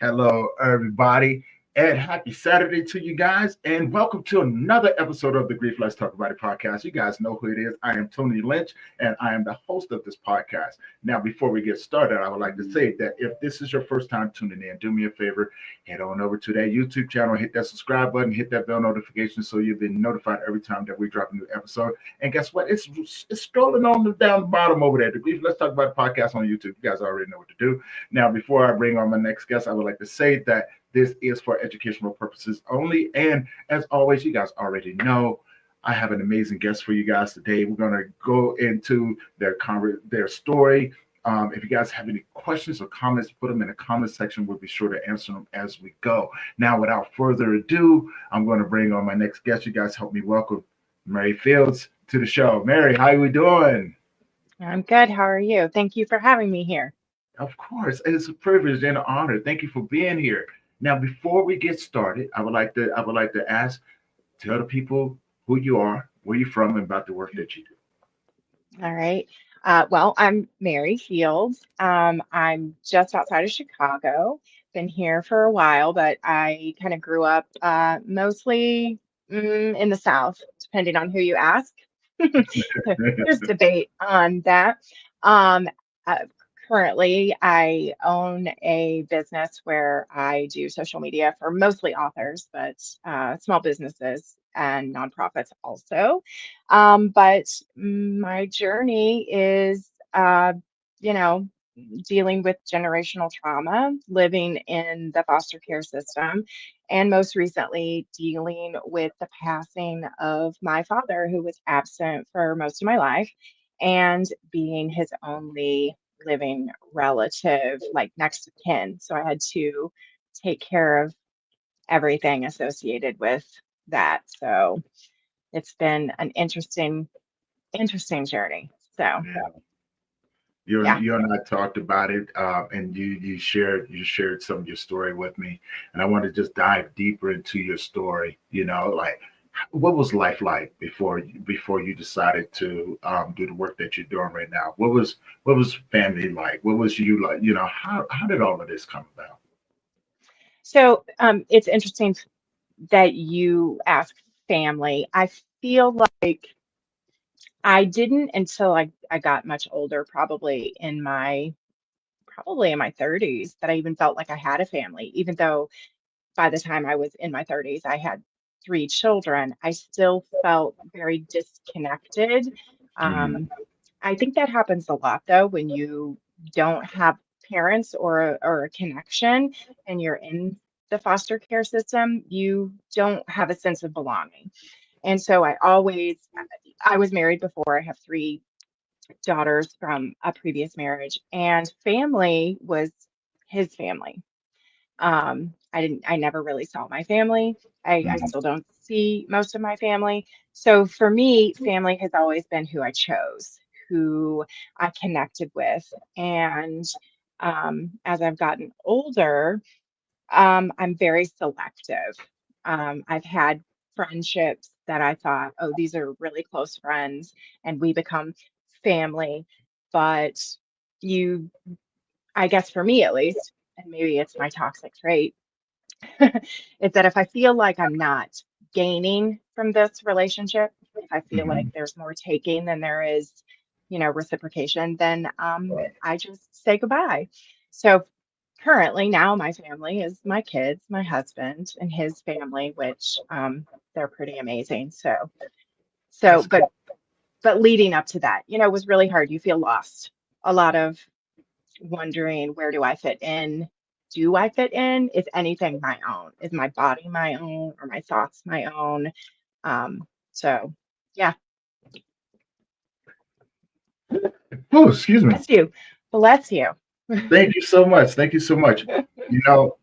Hello, everybody, and happy Saturday to you guys, and welcome to another episode of the Grief Let's Talk About It podcast. You guys know who it is. I am Tony Lynch, and I am the host of this podcast. Now, before we get started, I would like to say that if this is your first time tuning in, do me a favor, head on over to that YouTube channel, hit that subscribe button, hit that bell notification so you'll be notified every time that we drop a new episode. And guess what? It's scrolling on down the bottom over there. The Grief Let's Talk About It podcast on YouTube. You guys already know what to do. Now, before I bring on my next guest, I would like to say that this is for educational purposes only. And as always, you guys already know, I have an amazing guest for you guys today. We're going to go into their story. If you guys have any questions or comments, put them in the comment section. We'll be sure to answer them as we go. Now, without further ado, I'm going to bring on my next guest. You guys help me welcome Mary Fields to the show. Mary, how are we doing? I'm good. How are you? Thank you for having me here. Of course, it's a privilege and an honor. Thank you for being here. Now, before we get started, I would like to ask, tell the people who you are, where you're from, and about the work that you do. All right. Well, I'm Mary Fields. I'm just outside of Chicago. Been here for a while, but I kind of grew up mostly in the South, depending on who you ask. There's debate on that. Um, uh, Currently, I own a business where I do social media for mostly authors, but small businesses and nonprofits also. But my journey is, you know, dealing with generational trauma, living in the foster care system, and most recently dealing with the passing of my father, who was absent for most of my life, and being his only living relative, like next of kin. So I had to take care of everything associated with that. So it's been an interesting journey. So Yeah. You, yeah. you and I talked about it, and you shared some of your story with me, and I want to just dive deeper into your story. Like what was life like before you decided to do the work that you're doing right now? What was family like? What was you like? How did all of this come about? So it's interesting that you ask family. I feel like I didn't until I got much older, probably in my 30s, that I even felt like I had a family, even though by the time I was in my 30s, I had three children. I still felt very disconnected. Mhm. Um, I think that happens a lot though when you don't have parents or a connection and you're in the foster care system, you don't have a sense of belonging. And so I was married before. I have three daughters from a previous marriage, and family was his family. I never really saw my family. I Mhm. still don't see most of my family. So for me, family has always been who I chose, who I connected with. And as I've gotten older, I'm very selective. I've had friendships that I thought, oh, these are really close friends, and we become family. But you, I guess for me at least, and maybe it's my toxic trait, is that if I feel like I'm not gaining from this relationship, if I feel like Mhm. there's more taking than there is, reciprocation, then Right. I just say goodbye. So currently now my family is my kids, my husband, and his family, which they're pretty amazing. So That's but good. but leading up to that, was really hard. You feel lost. A lot of wondering, where do I fit in? Do I fit in? Is anything my own? Is my body my own or my thoughts my own? So yeah, Oh, excuse me. bless you. Bless you. Thank you so much. Thank you so much. You know,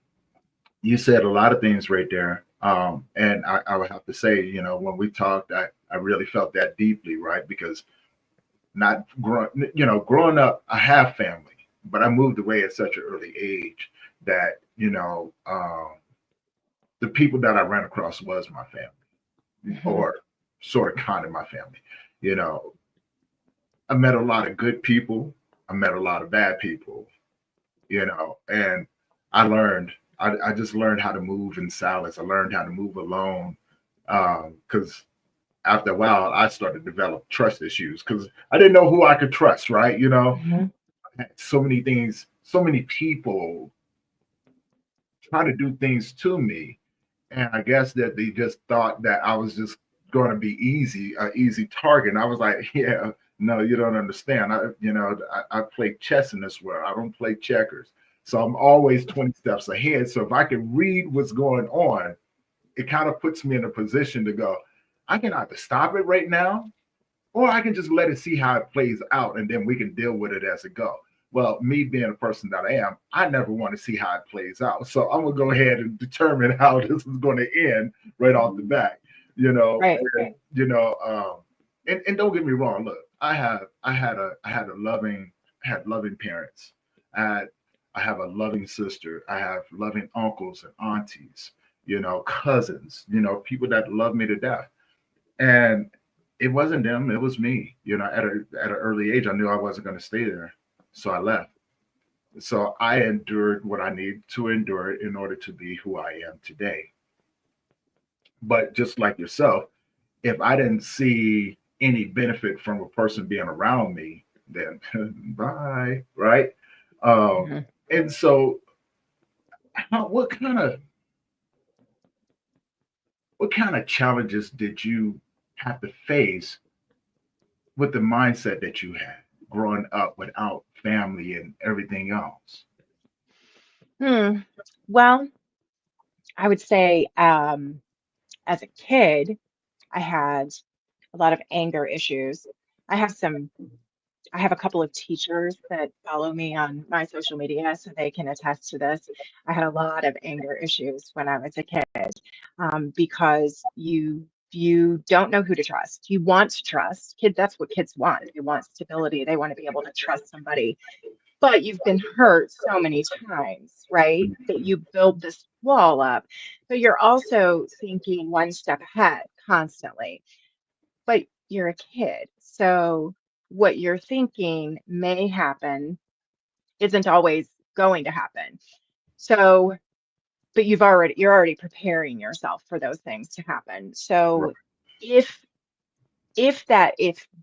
you said a lot of things right there. And I would have to say, when we talked, I really felt that deeply, right? Because not growing up, I have family, but I moved away at such an early age that, the people that I ran across was my family Mhm. or sort of kind of my family. You know, I met a lot of good people. I met a lot of bad people, and I learned I just learned how to move in silence. I learned how to move alone because after a while, I started to develop trust issues because I didn't know who I could trust, right? Mhm. So many things, so many people trying to do things to me. And I guess that they just thought that I was just going to be an easy target. And I was like, yeah, no, you don't understand. I play chess in this world. I don't play checkers. So I'm always 20 steps ahead. So if I can read what's going on, it kind of puts me in a position to go, I can either stop it right now, or I can just let it see how it plays out and then we can deal with it as it goes. Well, me being a person that I am, I never want to see how it plays out. So I'm gonna go ahead and determine how this is going to end right off the bat. You know, Right. and, you know, and don't get me wrong. Look, I had a loving had loving parents. I had I have a loving sister. I have loving uncles and aunties. Cousins. People that love me to death. And it wasn't them, it was me. At an early age, I knew I wasn't going to stay there. So I left. So I endured what I need to endure in order to be who I am today. But just like yourself, if I didn't see any benefit from a person being around me, then bye, right? Um, Mhm. and so, what kind of challenges did you have to face with the mindset that you had growing up without family and everything else? Hmm. Well, I would say as a kid, I had a lot of anger issues. I have some I have a couple of teachers that follow me on my social media, so they can attest to this. I had a lot of anger issues when I was a kid, because you don't know who to trust. You want to trust. That's what kids want. They want stability. They want to be able to trust somebody. But you've been hurt so many times, right? That you build this wall up. But you're also thinking one step ahead constantly, but you're a kid. So what you're thinking may happen isn't always going to happen. So, but you're already preparing yourself for those things to happen. Right. So if if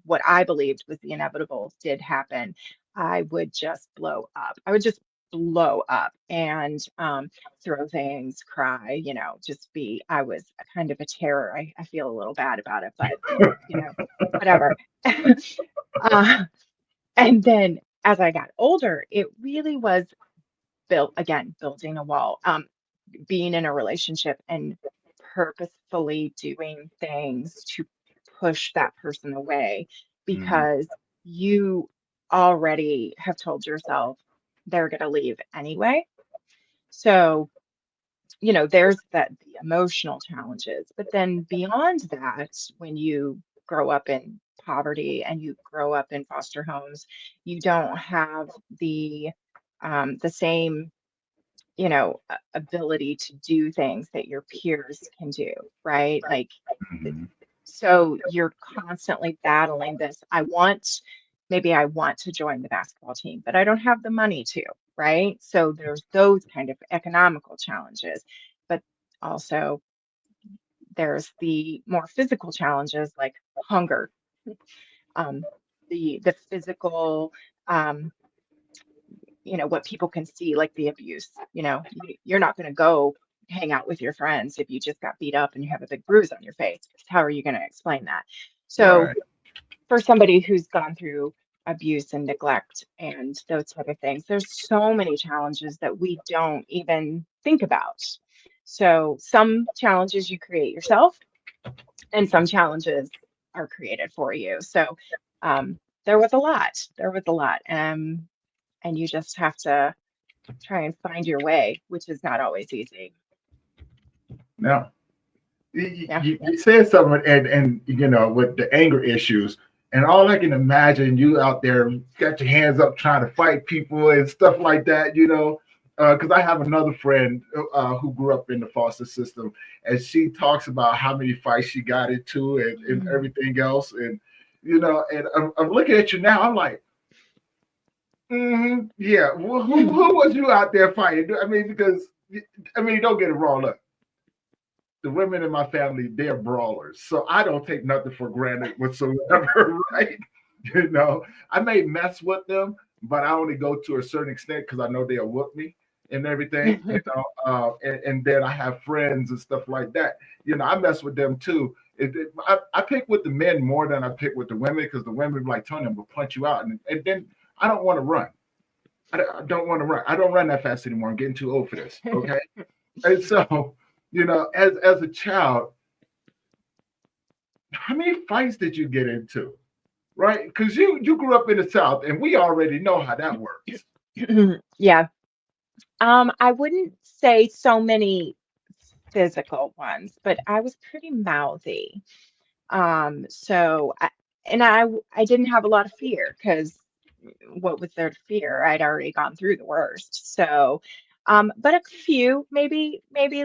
what I believed was the inevitable did happen, I would just blow up. I would just blow up and throw things, cry, just be, I was a kind of a terror. I feel a little bad about it, but whatever. uh, and then as I got older, it really was building a wall, being in a relationship and purposefully doing things to push that person away Mhm. because you already have told yourself they're going to leave anyway. So, there's the emotional challenges. But then beyond that, when you grow up in poverty and you grow up in foster homes, you don't have the same ability to do things that your peers can do, right? Like, th- Mhm. so you're constantly battling this. Maybe I want to join the basketball team, but I don't have the money to, right? So there's those kind of economical challenges, but also there's the more physical challenges like hunger, um, the physical, um, what people can see, like the abuse. You're not going to go hang out with your friends if you just got beat up and you have a big bruise on your face. 'Cause how are you going to explain that? So, Right. for somebody who's gone through abuse and neglect and those type of things, there's so many challenges that we don't even think about. So, some challenges you create yourself, and some challenges are created for you. So, there was a lot. There was a lot. And you just have to try and find your way, which is not always easy. Now, you, Yeah. you you said something, and with the anger issues, and all I can imagine you out there got your hands up trying to fight people and stuff like that. Because I have another friend who grew up in the foster system, and she talks about how many fights she got into and Mhm. everything else, and I'm looking at you now. I'm like, Yeah. Well, who was you out there fighting? I mean, because I mean, don't get it wrong. Look, the women in my family, they're brawlers. So I don't take nothing for granted whatsoever, right? I may mess with them, but I only go to a certain extent because I know they'll whoop me and everything, and then I have friends and stuff like that. I mess with them too. I pick with the men more than I pick with the women because the women be like, Tony, I'm gonna punch you out, and then I don't want to run. I don't want to run. I don't run that fast anymore. I'm getting too old for this. Okay, and so as a child, how many fights did you get into? Right? Because you grew up in the South, and we already know how that works. Yeah. I wouldn't say so many physical ones, but I was pretty mouthy. So I didn't have a lot of fear because what was there to fear? I'd already gone through the worst. So, but a few, maybe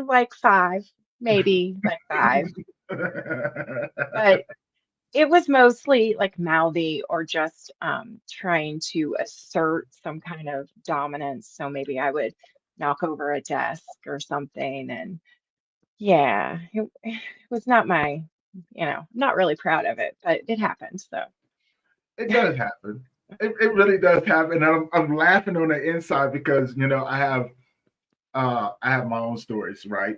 like five, maybe like five, but it was mostly like mouthy or just trying to assert some kind of dominance. So maybe I would knock over a desk or something. And yeah, it was not not really proud of it, but it happened. So, It does happen. It really does happen. And I'm laughing on the inside because I have my own stories, right?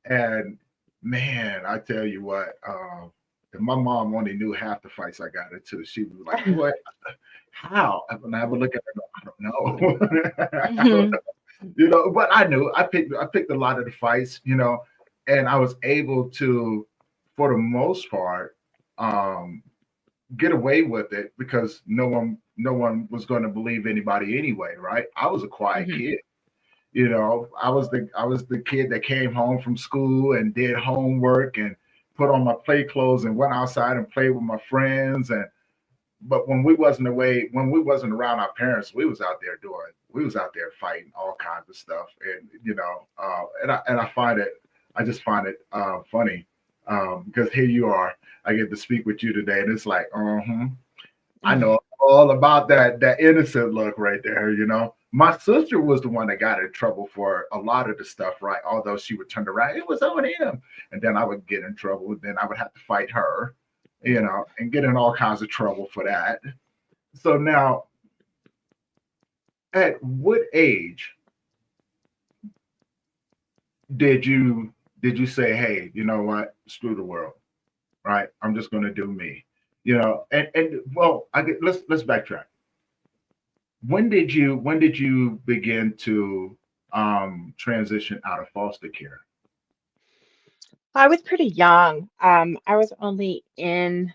And man, I tell you what, if my mom only knew half the fights I got into, she would be like, "What? How?" And I would look at her, I don't know. I don't hmm know. But I knew I picked a lot of the fights, and I was able to, for the most part, um, get away with it because no one was going to believe anybody anyway, right? I was a quiet hmm kid. I was the kid that came home from school and did homework and put on my play clothes and went outside and played with my friends. And but when we wasn't around our parents, we was out there fighting all kinds of stuff. And I just find it funny because here you are. I get to speak with you today, and it's like, I know all about that innocent look right there. My sister was the one that got in trouble for a lot of the stuff, right? Although she would turn around, it was on him, and then I would get in trouble. Then I would have to fight her, and get in all kinds of trouble for that. So now, at what age did you say, "Hey, you know what? Screw the world, right? I'm just going to do me." And well, let's backtrack. When did you begin to transition out of foster care? I was pretty young. I was only well,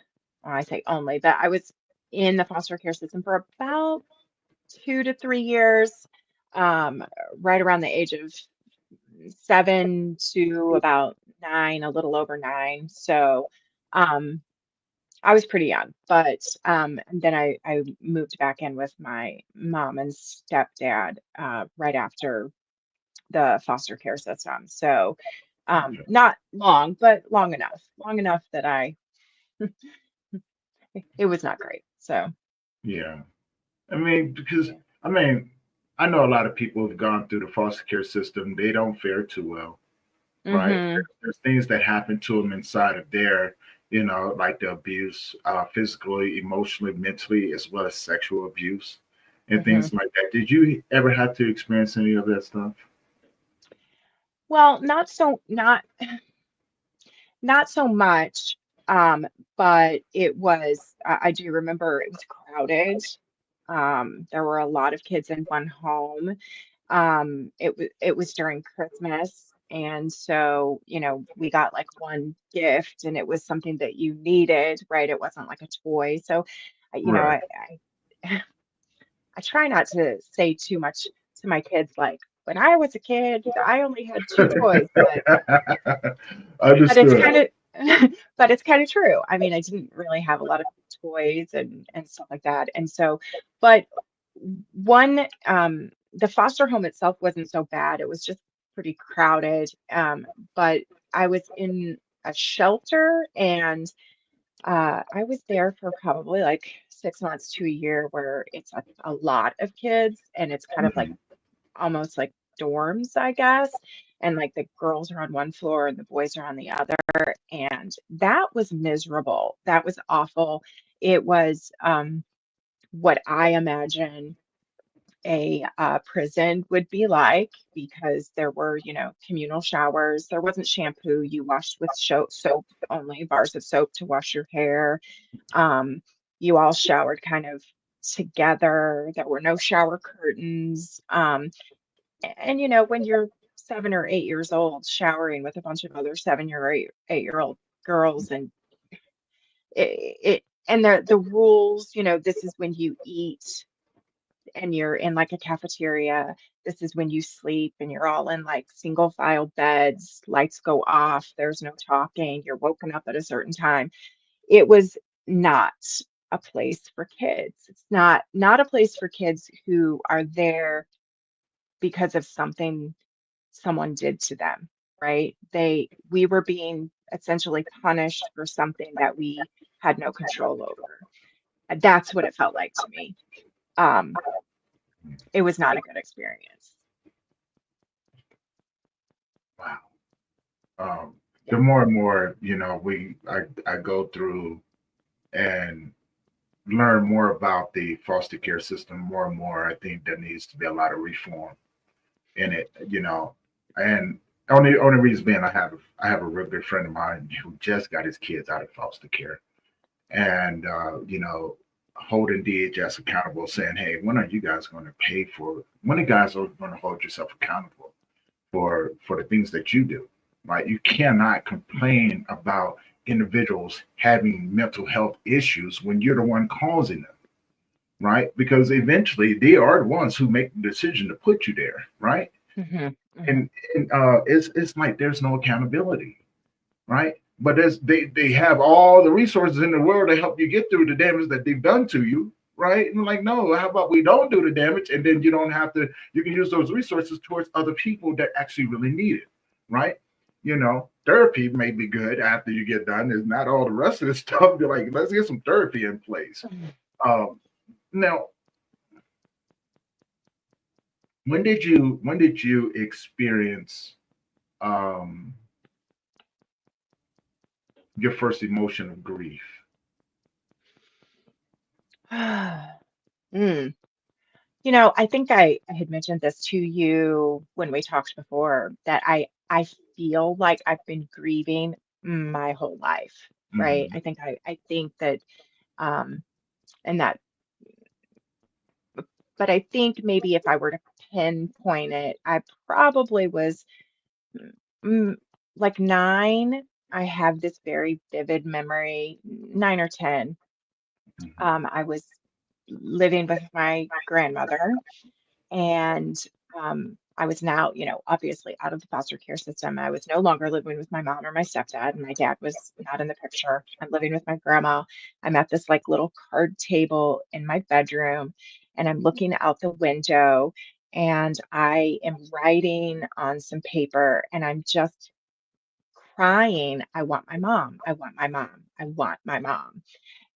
I say only, but I was in the foster care system for about 2 to 3 years, um, right around the age of 7 to about 9, a little over 9. So, um, I was pretty young, but and then I moved back in with my mom and stepdad right after the foster care system. So, Okay. not long, but long enough that it was not great. So, Yeah. I mean, because yeah. I mean, I know a lot of people have gone through the foster care system. They don't fare too well, right? hmm There's things that happen to them inside of there, like the abuse, physically, emotionally, mentally, as well as sexual abuse and hmm things like that. Did you ever have to experience any of that stuff? Well, not so much, but I do remember it was crowded. There were a lot of kids in one home. It was during Christmas, and so, we got like one gift, and it was something that you needed, right? It wasn't like a toy. So, I- you know, Right. I, I try not to say too much to my kids, like when I was a kid, I only had two toys, but it's Understood. kind of but it's kind of true. I mean, I didn't really have a lot of toys and stuff like that. And so, but one the foster home itself wasn't so bad. It was just pretty crowded. But I was in a shelter and I was there for probably like 6 months to a year where it's a lot of kids and it's kind of like Mhm. almost like dorms, I guess. And like the girls are on one floor and the boys are on the other. And that was miserable. That was awful. It was what I imagine a prison would be like because there were, communal showers. There wasn't shampoo. You washed with soap only, bars of soap to wash your hair. Um, you all showered kind of together. There were no shower curtains. And when you're 7 or 8 years old, showering with a bunch of other 7 or 8-year-old girls, and and the rules, this is when you eat and you're in like a cafeteria. This is when you sleep and you're all in like single file beds, lights go off, there's no talking, you're woken up at a certain time. It was not a place for kids. It's not a place for kids who are there because of something someone did to them, right? We were being essentially punished for something that we had no control over. That's what it felt like to me. Um, it was not a good experience. Wow. Um, the Yeah. more and more, I go through and learn more about the foster care system, more and more, I think there needs to be a lot of reform in it, and only reason being I have a real good friend of mine who just got his kids out of foster care, and holding DHS accountable, saying, "Hey, when are you guys going to pay for? When are you guys going to hold yourself accountable for the things that you do? Right? You cannot complain about individuals having mental health issues when you're the one causing them, right? Because eventually they are the ones who make the decision to put you there, right? Hmm. Hmm. And it's like there's no accountability, right? But they have all the resources in the world to help you get through the damage that they've done to you, right? And like, no, how about we don't do the damage, and then you don't have to. You can use those resources towards other people that actually really need it, right? Therapy may be good after you get done. Is not all the rest of this stuff. You're like, let's get some therapy in place. Um, Now, when did you experience um, your first emotion of grief? Mm. I think I had mentioned this to you when we talked before that I feel like I've been grieving my whole life, right? Hmm. I think that um and that but I think maybe if I were to pinpoint it, I probably was mm, like 9. I have this very vivid memory, 9 or 10. Hmm. I was living with my grandmother, and I was now, obviously out of the foster care system. I was no longer living with my mom or my stepdad, and my dad was not in the picture. I'm living with my grandma. I'm at this like little card table in my bedroom, and I'm looking out the window, and I am writing on some paper, and I'm just crying. I want my mom. I want my mom. I want my mom.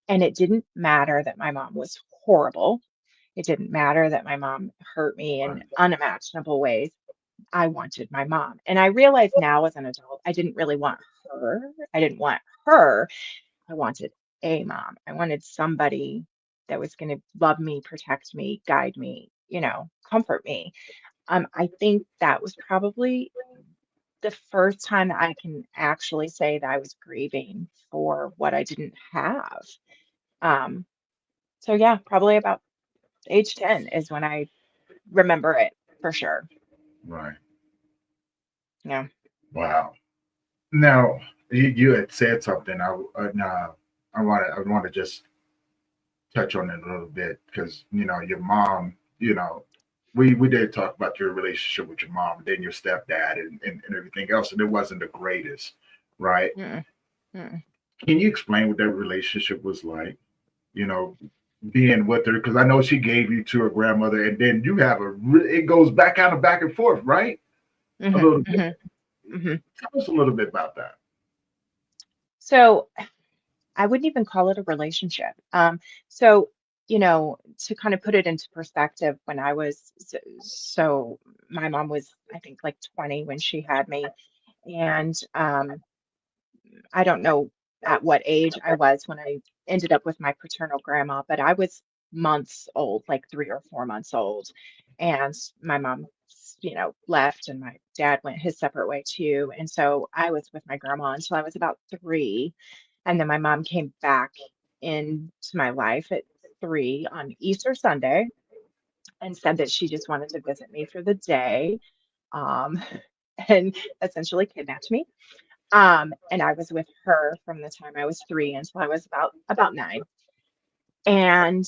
And it didn't matter that my mom was horrible. It didn't matter that my mom hurt me in Right. unimaginable ways. I wanted my mom. And I realize now as an adult, I didn't really want her. I didn't want her. I wanted a mom. I wanted somebody that was going to love me, protect me, guide me, comfort me. I think that was probably the first time that I can actually say that I was grieving for what I didn't have. Um, so yeah, probably about age 10 is when I remember it for sure. Right. Yeah. Wow. Now, you had said something. I want to just touch on it a little bit because your mom. We did talk about your relationship with your mom, and then your stepdad, and everything else, and it wasn't the greatest, right? Mm-mm, mm-mm. Can you explain what that relationship was like? You know, being with her because I know she gave you to her grandmother, and then you have it goes back and forth, right? A Mhm, little bit. mhm, mhm. Tell us a little bit about that. So I wouldn't even call it a relationship. So, to kind of put it into perspective, when I was so my mom was, I think, like 20 when she had me, and I don't know at what age I was when I ended up with my paternal grandma, but I was months old, like 3 or 4 months old. And my mom, left and my dad went his separate way too. And so I was with my grandma until I was about 3. And then my mom came back into my life at 3 on Easter Sunday and said that she just wanted to visit me for the day, um, and essentially kidnapped me. And I was with her from the time I was 3 until I was about 9. And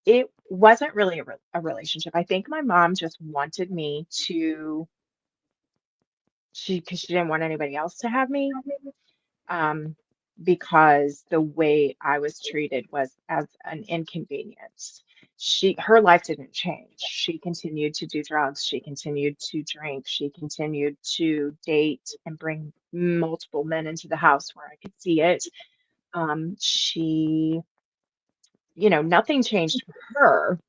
it wasn't really a relationship. I think my mom just wanted me to because she didn't want anybody else to have me. Um, because the way I was treated was as an inconvenience. Her life didn't change. She continued to do drugs. She continued to drink. She continued to date and bring multiple men into the house where I could see it. She, nothing changed for her.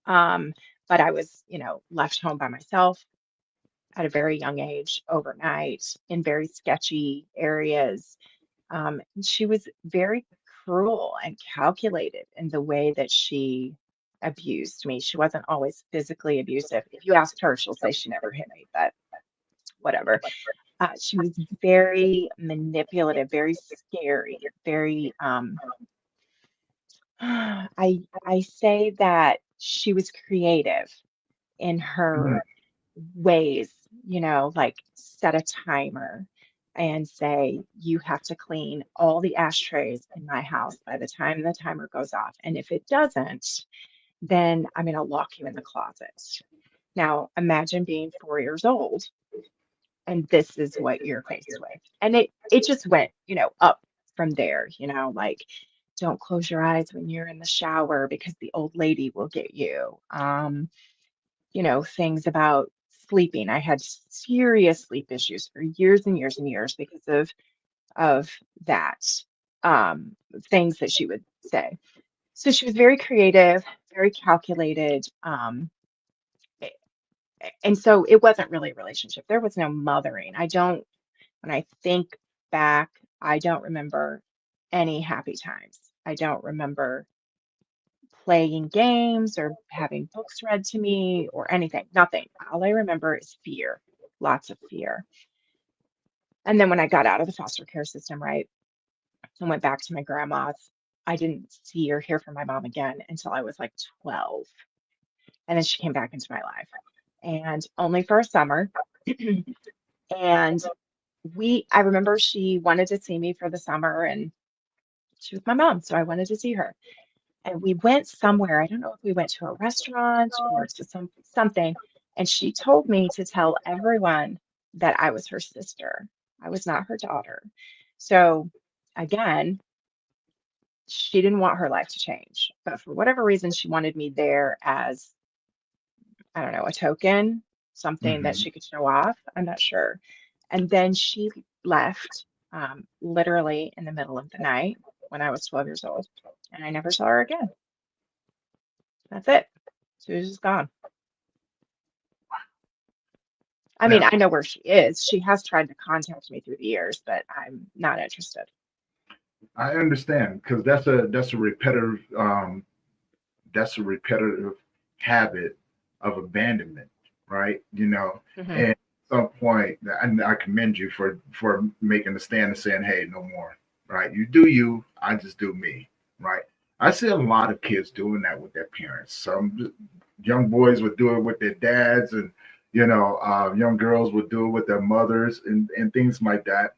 Um, but I was, left home by myself at a very young age, overnight, in very sketchy areas. She was very cruel and calculated in the way that she abused me. She wasn't always physically abusive. If you ask her, she'll say she never hit me, but whatever. She was very manipulative, very scary, very I say that she was creative in Mhm. her ways, like set a timer and say, you have to clean all the ashtrays in my house by the time the timer goes off. And if it doesn't, then I'm going to lock you in the closet. Now, imagine being 4 years old and this is what you're faced with. And it just went, up from there, like don't close your eyes when you're in the shower because the old lady will get you. Things about sleeping. I had serious sleep issues for years and years and years because of that. Um, Things that she would say. So she was very creative, very calculated. A- and so it wasn't really a relationship. There was no mothering. When I think back, I don't remember any happy times. I don't remember playing games or having books read to me or anything. Nothing. All I remember is fear, lots of fear. And then when I got out of the foster care system, right, and went back to my grandma's, I didn't see or hear from my mom again until I was like 12. And then she came back into my life and only for a summer. And I remember she wanted to see me for the summer and she was my mom. So I wanted to see her. And we went somewhere. I don't know if we went to a restaurant or to something. And she told me to tell everyone that I was her sister. I was not her daughter. So again, she didn't want her life to change. But for whatever reason, she wanted me there as, I don't know, a token, something that Mhm. she could show off. I'm not sure. And then she left literally in the middle of the night when I was 12 years old. And I never saw her again. That's it. She was just gone. I mean, Now, I know where she is. She has tried to contact me through the years, but I'm not interested. I understand because that's a repetitive habit of abandonment, right? Hmm. And at some point, and I commend you for making the stand and saying, "Hey, no more." Right? You do you. I just do me. Right? I see a lot of kids doing that with their parents. Some young boys would do it with their dads, and young girls would do it with their mothers, and things like that.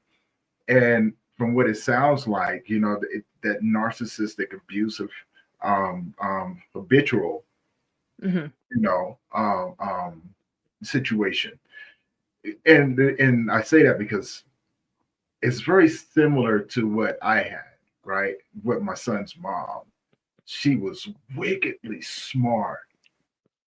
And from what it sounds like, that narcissistic, abusive, habitual, Hmm. you know, um, um, situation. And I say that because it's very similar to what I had, right? With my son's mom. She was wickedly smart,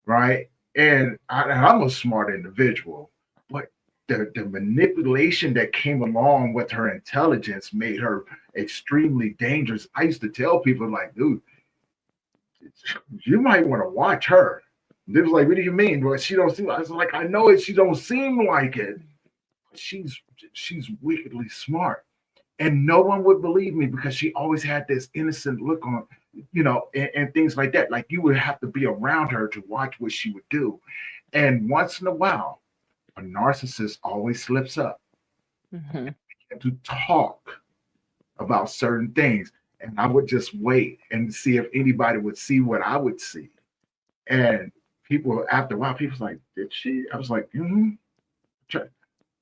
right? And I'm a smart individual, but the manipulation that came along with her intelligence made her extremely dangerous. I used to tell people like, dude, you might want to watch her. They was like, what do you mean? Well, she don't seem. I was like, I know it. She don't seem like it. She's she's wickedly smart, and no one would believe me because she always had this innocent look on, and things like that. Like you would have to be around her to watch what she would do. And once in a while, a narcissist always slips up Hmm. and to talk about certain things. And I would just wait and see if anybody would see what I would see. And people, after a while, people's like, did she? I was like, mm-hmm.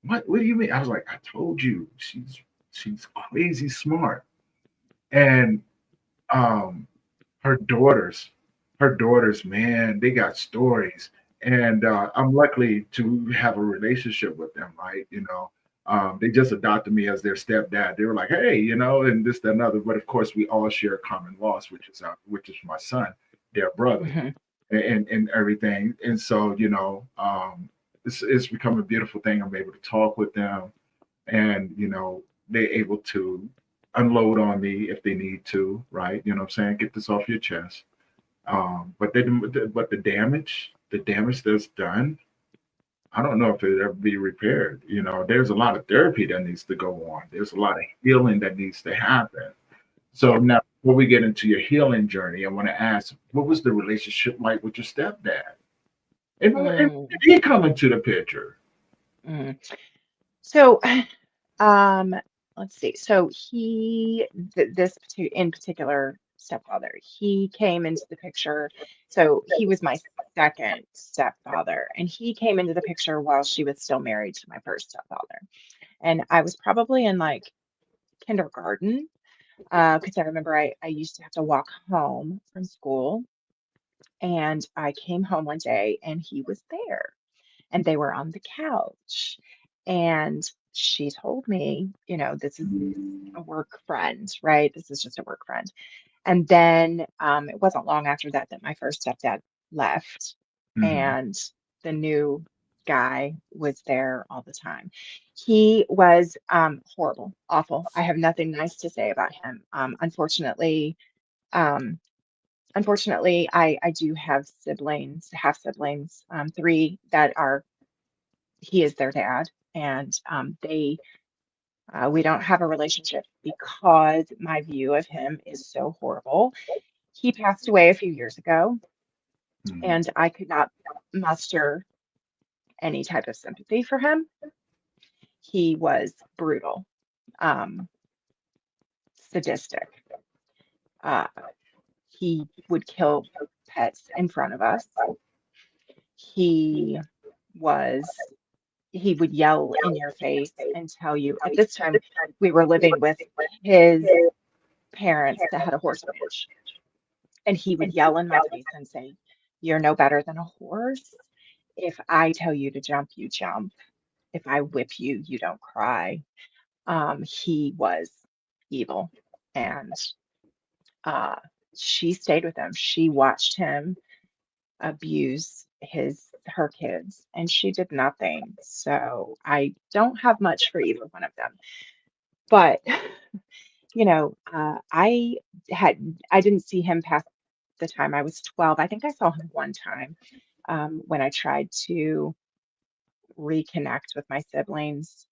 What do you mean? I was like, I told you, she's crazy smart. And um her daughters, man, they got stories. And I'm lucky to have a relationship with them, right? They just adopted me as their stepdad. They were like, hey, and this, that, and other. But of course, we all share a common loss, which is my son, their brother, Hmm. and everything. And so, it's become a beautiful thing. I'm able to talk with them, and they're able to unload on me if they need to, right? You know what I'm saying? Get this off your chest. But the damage that's done, I don't know if it ever be repaired. There's a lot of therapy that needs to go on. There's a lot of healing that needs to happen. So Yeah. now, before we get into your healing journey, I want to ask, what was the relationship like with your stepdad? And Mm, did he come into the picture? mm. So, um, let's see. So in particular stepfather, he came into the picture. So he was my second stepfather, and he came into the picture while she was still married to my first stepfather. And I was probably in like kindergarten, because I remember I used to have to walk home from school, and I came home one day and he was there, and they were on the couch. And she told me, this is a work friend, right? This is just a work friend. And then it wasn't long after that that my first stepdad left, Hmm. and the new guy was there all the time. He was horrible, awful. I have nothing nice to say about him. Um, unfortunately, I do have siblings, half siblings, three that are he is their dad, and we don't have a relationship because my view of him is so horrible. He passed away a few years ago, Hmm. and I could not muster any type of sympathy for him. He was brutal, um, sadistic. Uh, he would kill pets in front of us. He was he would yell in your face and tell you at this time we were living with his parents that had a horse ranch. And he would yell in my face and say, "You're no better than a horse. If I tell you to jump, you jump. If I whip you, you don't cry." He was evil. And uh, she stayed with him. She watched him abuse her kids, and she did nothing. So I don't have much for either one of them. But I had I didn't see him past the time I was 12. I think I saw him one time when I tried to reconnect with my siblings.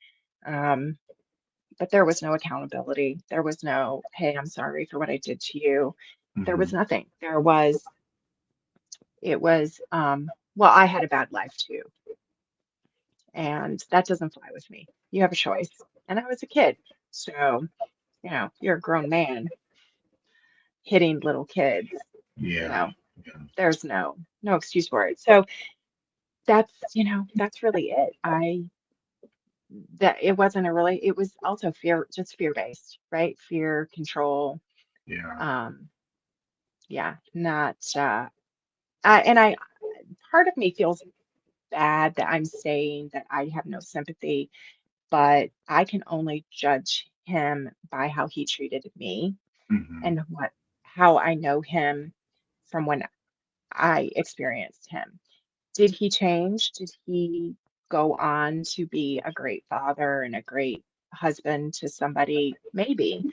Um, but there was no accountability. There was no, hey, I'm sorry for what I did to you. There was Hmm. nothing. Well, I had a bad life too. And that doesn't fly with me. You have a choice. And I was a kid. So, you're a grown man hitting little kids. You Yeah. know, Yeah. there's no excuse for it. So that's really it. That it wasn't a really it was also fear, just fear-based, right? Fear, control. Yeah. Um, yeah, not and I part of me feels bad that I'm saying that I have no sympathy, but I can only judge him by how he treated me Hmm. and how I know him from when I experienced him. Did he change? Did he? go on to be a great father and a great husband to somebody, maybe,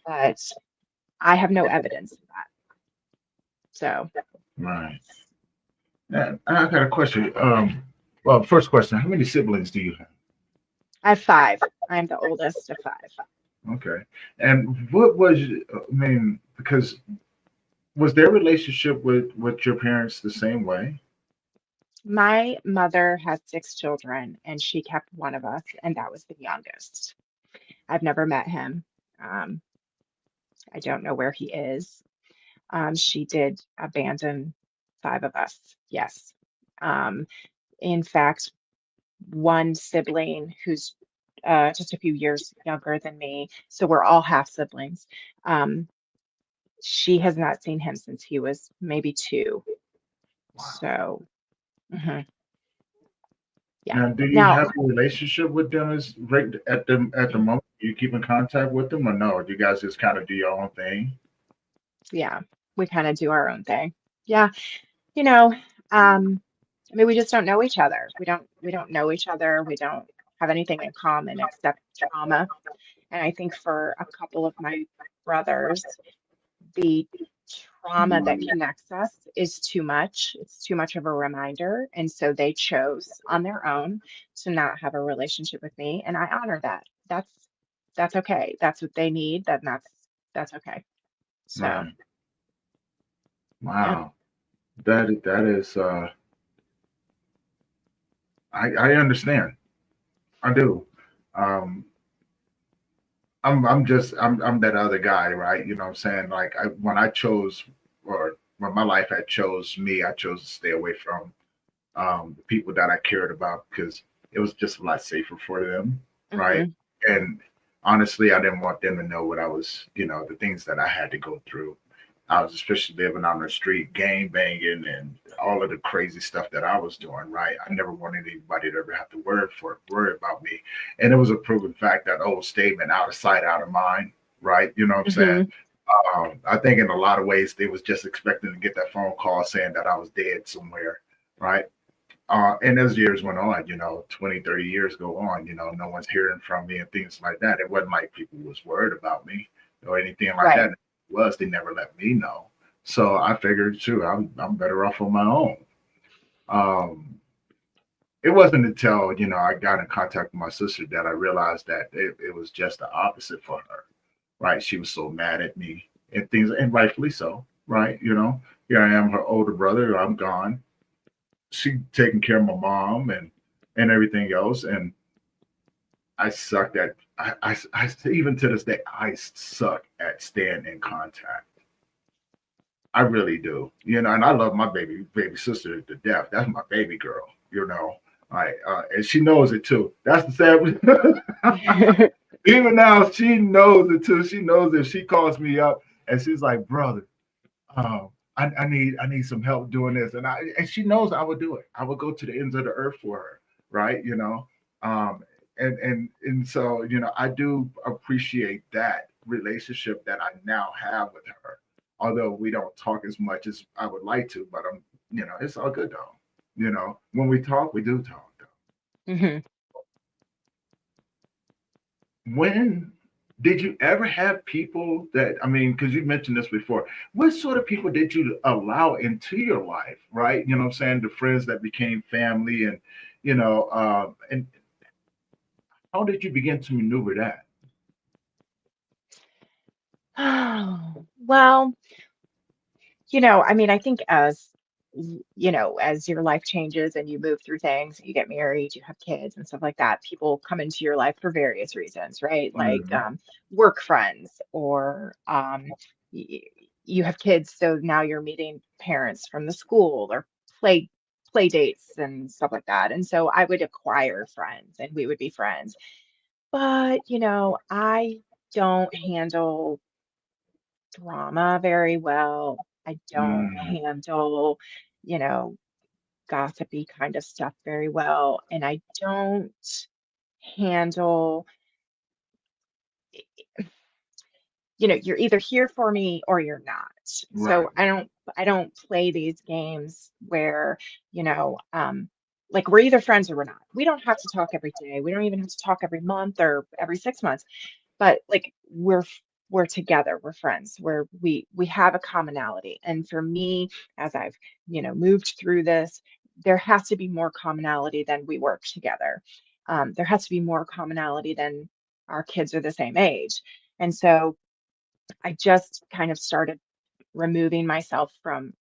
but I have no evidence of that. So, Right. And I got a question. Well, first question: how many siblings do you have? I have five. I'm the oldest of five. Okay. And what was, I mean, because was their relationship with your parents the same way? My mother has six children, and she kept one of us, and that was the youngest. I've never met him. Um, I don't know where he is. She did abandon five of us. Yes. Um, in fact, one sibling who's just a few years younger than me, so we're all half siblings. Um, she has not seen him since he was maybe two. Wow. So, mhm, yeah. Now, do you Now, have a relationship with them as right at the moment? Do you keep in contact with them or no? Do you guys just kind of do your own thing? yeah, we kind of do our own thing. Yeah, you know, I mean, we just don't know each other. We don't know each other. We don't have anything in common except trauma. And I think for a couple of my brothers, the trauma that connects us is too much. It's too much of a reminder. And so they chose on their own to not have a relationship with me. And I honor that. That's okay. That's what they need. That's okay. So Right. yeah. Wow. That is I understand. I do. Um I'm that other guy, right? You know what I'm saying? Like when I chose or when my life had chose me, I chose to stay away from the people that I cared about because it was just a lot safer for them, right? Hmm. And honestly, I didn't want them to know what I was, the things that I had to go through. I was especially living on the street, gang banging, and all of the crazy stuff that I was doing. Right, I never wanted anybody to ever have to worry about me, and it was a proven fact that old statement, "Out of sight, out of mind." Right, you know what I'm saying? Hmm. I think in a lot of ways they was just expecting to get that phone call saying that I was dead somewhere, right? And as years went on, 20, 30 years go on, no one's hearing from me and things like that. It wasn't like people was worried about me or anything like that. Right. If it was, they never let me know. So I figured, too, I'm better off on my own. Um, it wasn't until, I got in contact with my sister that I realized that it was just the opposite for her, right? She was so mad at me and things, and rightfully so, right? Here I am, her older brother, I'm gone, she taking care of my mom and everything else, and I sucked at I even to this day I suck at staying in contact. I really do, and I love my baby sister to death. That's my baby girl, and she knows it too. That's the sad. Even now, she knows it too. She knows if she calls me up and she's like, brother, um, I need some help doing this, and she knows I would do it. I would go to the ends of the earth for her, right? Um, and so I do appreciate that relationship that I now have with her. Although we don't talk as much as I would like to, but it's all good though. When we talk, we do talk though. Hmm. When did you ever have people that, I mean, because you mentioned this before, what sort of people did you allow into your life, right? You know what I'm saying? The friends that became family and how did you begin to maneuver that? Well, I mean, I think as your life changes and you move through things, you get married, you have kids and stuff like that, people come into your life for various reasons, right? Like Mhm. work friends or y you have kids, so now you're meeting parents from the school or play play dates and stuff like that. And so I would acquire friends and we would be friends. But, I don't handle drama very well. I don't Mm, handle, you know, gossipy kind of stuff very well. And I don't handle, you're either here for me or you're not. right. So I don't play these games where, you know, um, like we're either friends or we're not. We don't have to talk every day. We don't even have to talk every month or every 6 months, but like we're together. We're friends. We have a commonality. And for me, as I've, moved through this, there has to be more commonality than we work together. There has to be more commonality than our kids are the same age. And so I just kind of started removing myself from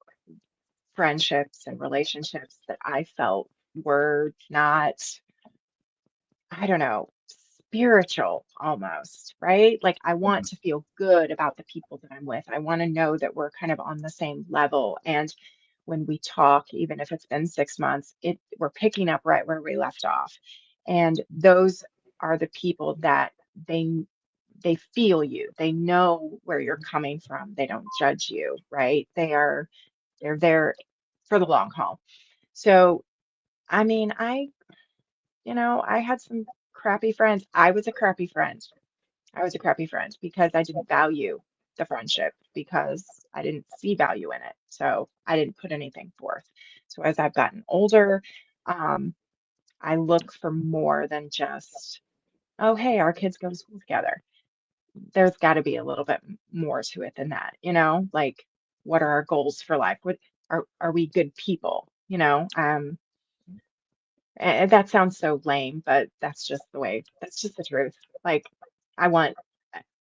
friendships and relationships that I felt were not, I don't know, spiritual almost, right? Like I want Mhm. to feel good about the people that I'm with. I want to know that we're kind of on the same level. And when we talk, even if it's been 6 months, we're picking up right where we left off. And those are the people that they they feel you. They know where you're coming from. They don't judge you, right? They're there for the long haul. So, I mean, I had some crappy friends. I was a crappy friend. I was a crappy friend because I didn't value the friendship because I didn't see value in it. So I didn't put anything forth. So as I've gotten older, um, I look for more than just, oh, hey, our kids go to school together. There's got to be a little bit more to it than that, like what are our goals for life? What are we good people? And that sounds so lame, but that's just the truth. Like I want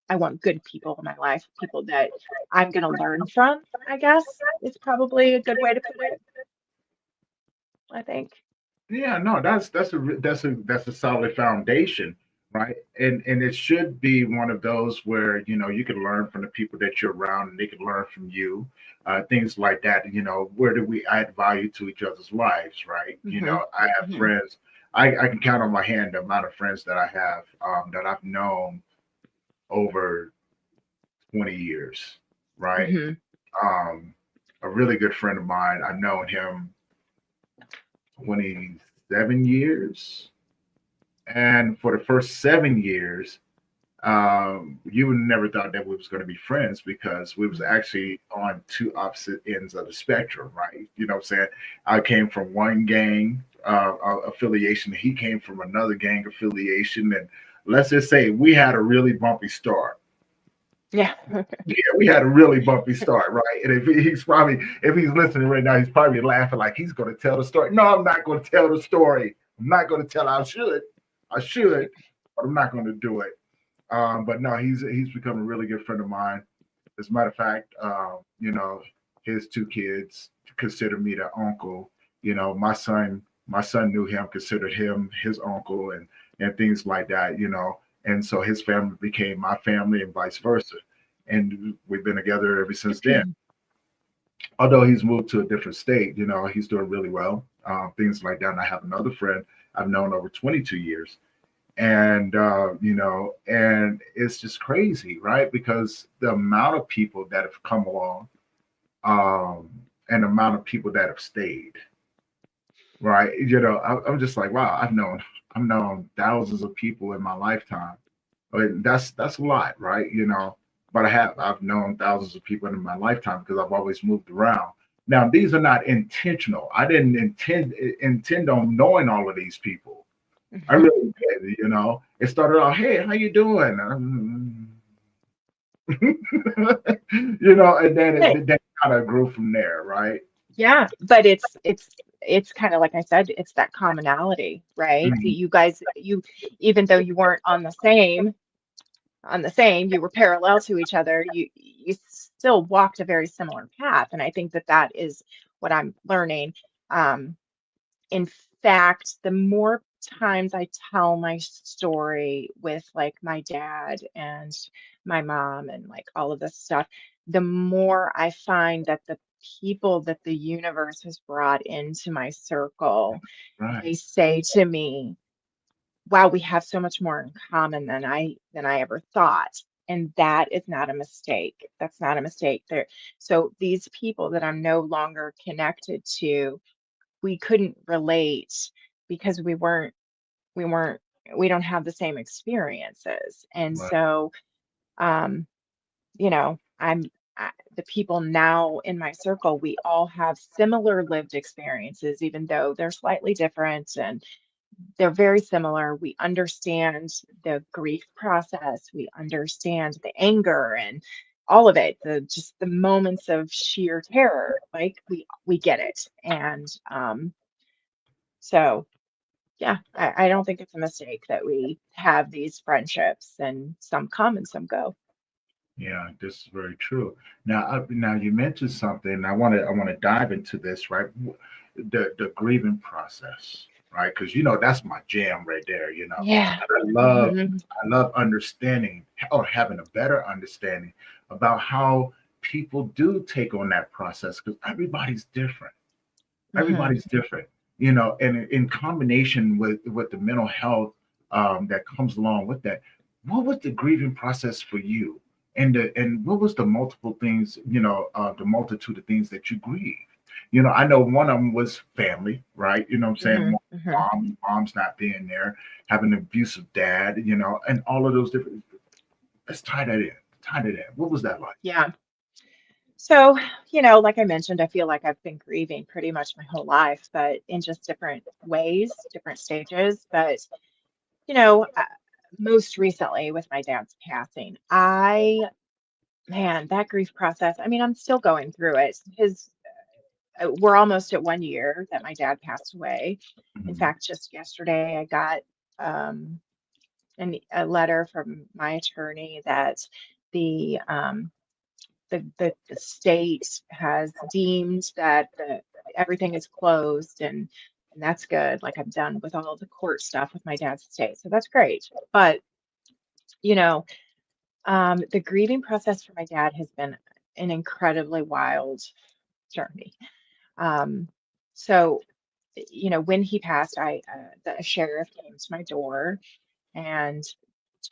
I want good people in my life, people that I'm gonna learn from, I guess is probably a good way to put it, I think. Yeah, no, that's a solid foundation, right? And it should be one of those where you can learn from the people that you're around, and they can learn from you, things like that. Where do we add value to each other's lives, right? Hmm. I have Hmm. friends. I can count on my hand the amount of friends that I have that I've known over 20 years, right? Hmm. Um, a really good friend of mine. I've known him 27 years. And for the first 7 years, you would never thought that we was going to be friends because we was actually on two opposite ends of the spectrum, right? You know what I'm saying? I came from one gang affiliation, he came from another gang affiliation, and let's just say we had a really bumpy start. Yeah. Yeah, we had a really bumpy start, right? And if he's listening right now, he's probably laughing like he's going to tell the story. No, I'm not going to tell the story. I'm not going to tell. I should, but I'm not going to do it. But no, he's become a really good friend of mine. As a matter of fact, his two kids consider me their uncle. My son knew him, considered him his uncle, and things like that. And so his family became my family, and vice versa. And we've been together ever since then. Although he's moved to a different state, he's doing really well. Things like that. And I have another friend I've known over 22 years, and it's just crazy, right? Because the amount of people that have come along, um and the amount of people that have stayed, right? I'm just like, wow, I've known thousands of people in my lifetime. That's a lot, right? But I've known thousands of people in my lifetime because I've always moved around. Now these are not intentional. I didn't intend on knowing all of these people. I Hmm. really did. It started out, hey, how you doing? And then it kind of grew from there, right? Yeah, but it's kind of like I said, it's that commonality, right? Mhm. You guys, even though you weren't on the same, you were parallel to each other, you still walked a very similar path. And I think that that is what I'm learning. Um, in fact, the more times I tell my story with like my dad and my mom and like all of this stuff, the more I find that the people that the universe has brought into my circle, Right, they say to me, wow, we have so much more in common than I ever thought. And that is not a mistake. That's not a mistake. There, so these people that I'm no longer connected to, we couldn't relate because we weren't we don't have the same experiences. And right. so um, I'm the people now in my circle, we all have similar lived experiences, even though they're slightly different and they're very similar. We understand the grief process, we understand the anger and all of it, the just the moments of sheer terror. Like we get it. And so yeah, I don't think it's a mistake that we have these friendships and some come and some go. Yeah, this is very true. Now you mentioned something. I want to dive into this, right? The grieving process, right? Because that's my jam right there. Yeah. I love understanding or having a better understanding about how people do take on that process because everybody's different. Hmm. Everybody's different, and in combination with the mental health that comes along with that. What was the grieving process for you, and what was the multiple things, the multitude of things that you grieve? I know one of them was family, right? You know what I'm saying? Hmm. Hmm. Mom's not being there, having an abusive dad, and all of those different. Let's tie that in. Tie that in. What was that like? Yeah. So, like I mentioned, I feel like I've been grieving pretty much my whole life, but in just different ways, different stages. But, you know, uh, most recently with my dad's passing, man, that grief process, I mean, I'm still going through it. We're almost at 1 year that my dad passed away. In Mhm. fact, just yesterday, I got um, a letter from my attorney that the the state has deemed that everything is closed and that's good. Like I'm done with all the court stuff with my dad's estate, so that's great. But you know, the grieving process for my dad has been an incredibly wild journey. Um, so when he passed, the sheriff came to my door and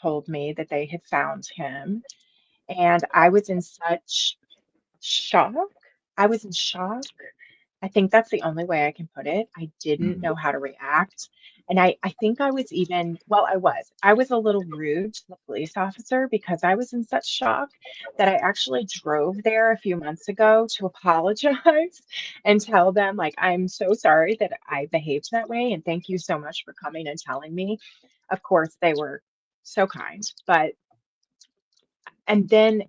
told me that they had found him, and I was in such shock. I was in shock. I think that's the only way I can put it. I didn't Mhm. know how to react. And I think I was even, well, I was. I was a little rude to the police officer because I was in such shock that I actually drove there a few months ago to apologize and tell them, like, I'm so sorry that I behaved that way. And thank you so much for coming and telling me. Of course, they were so kind. And then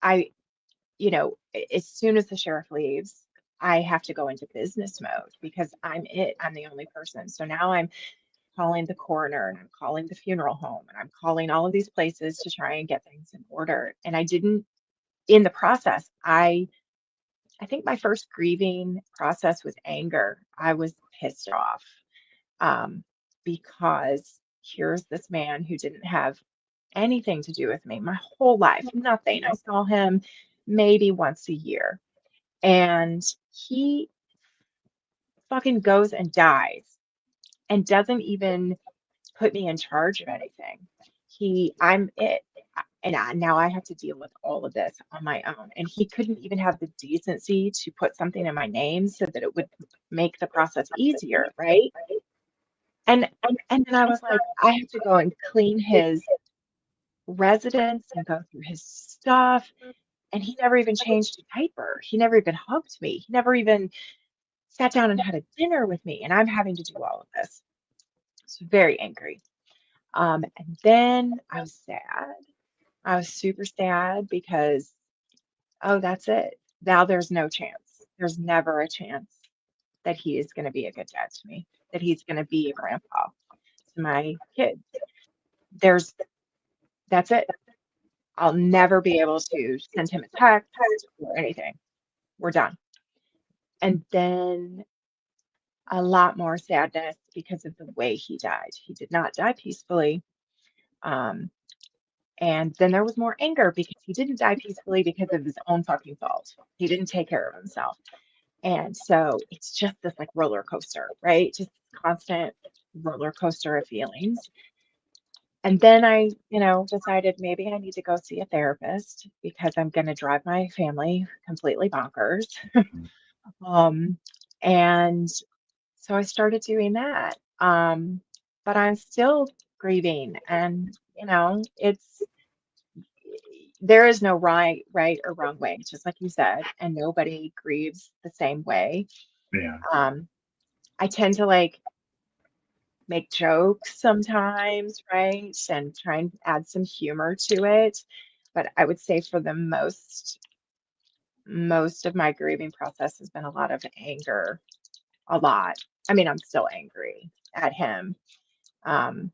I as soon as the sheriff leaves, I have to go into business mode because I'm it. I'm the only person. So now I'm calling the coroner and I'm calling the funeral home and I'm calling all of these places to try and get things in order. And I didn't in the process, I think my first grieving process was anger. I was pissed off um, because here's this man who didn't have anything to do with me my whole life, nothing. I saw him maybe once a year and he fucking goes and dies and doesn't even put me in charge of anything. I'm it. Now I have to deal with all of this on my own. And he couldn't even have the decency to put something in my name so that it would make the process easier, right? And then I was like, I have to go and clean his residence and go through his stuff. And he never even changed a diaper. He never even hugged me. He never even sat down and had a dinner with me, and I'm having to do all of this. It's very angry. And then I was sad. I was super sad because, oh, that's it. Now there's no chance. There's never a chance that he is going to be a good dad to me, that he's going to be a grandpa to my kids. There's, that's it. I'll never be able to send him a text or anything. We're done. And then a lot more sadness because of the way he died. He did not die peacefully. Um, and then there was more anger because he didn't die peacefully because of his own fucking fault. He didn't take care of himself. And so it's just this like roller coaster, right? Just constant roller coaster of feelings. And then I, decided maybe I need to go see a therapist because I'm going to drive my family completely bonkers. Um, and so I started doing that. But I'm still grieving and it's there is no right or wrong way, just like you said, and nobody grieves the same way. Yeah. Um, I tend to like make jokes sometimes, right? And try and add some humor to it. But I would say for the most of my grieving process has been a lot of anger, a lot. I mean, I'm still angry at him. Um,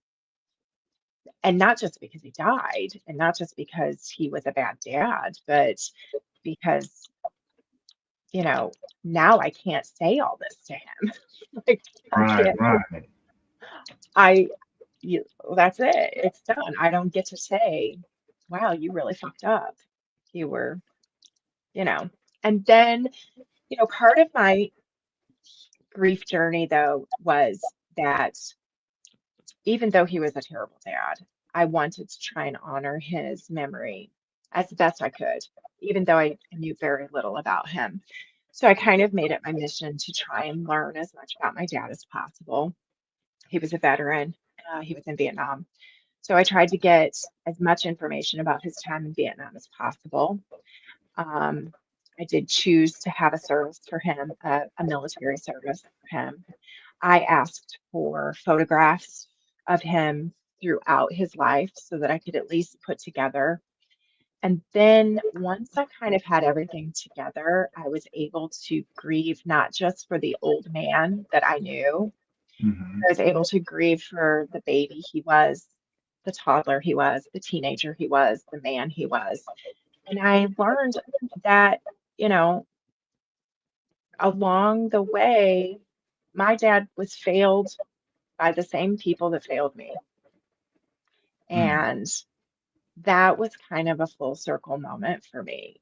and not just because he died, and not just because he was a bad dad, but because, you know, now I can't say all this to him. Like, I Right, can't, right. I, you, that's it. It's done. I don't get to say, wow, you really fucked up. You were, you know, and then, part of my grief journey, though, was that even though he was a terrible dad, I wanted to try and honor his memory as best I could, even though I knew very little about him. So I kind of made it my mission to try and learn as much about my dad as possible. He was a veteran, he was in Vietnam. So I tried to get as much information about his time in Vietnam as possible. Um, I did choose to have a service for him, a military service for him. I asked for photographs of him throughout his life so that I could at least put together. And then once I kind of had everything together, I was able to grieve not just for the old man that I knew, Hmm. I was able to grieve for the baby he was, the toddler he was, the teenager he was, the man he was. And I learned that, you know, along the way, my dad was failed by the same people that failed me. Mm. And that was kind of a full circle moment for me.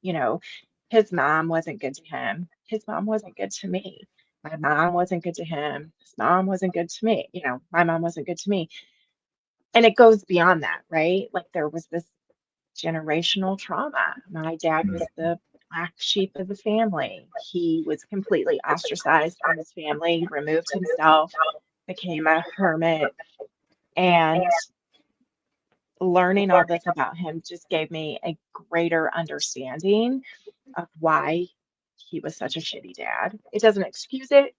His mom wasn't good to him. His mom wasn't good to me. My mom wasn't good to him. His mom wasn't good to me. My mom wasn't good to me. And it goes beyond that, right? Like there was this generational trauma. My dad was Mm. the black sheep of the family. He was completely ostracized from his family, removed himself, became a hermit. And learning all this about him just gave me a greater understanding of why he was such a shitty dad. It doesn't excuse it,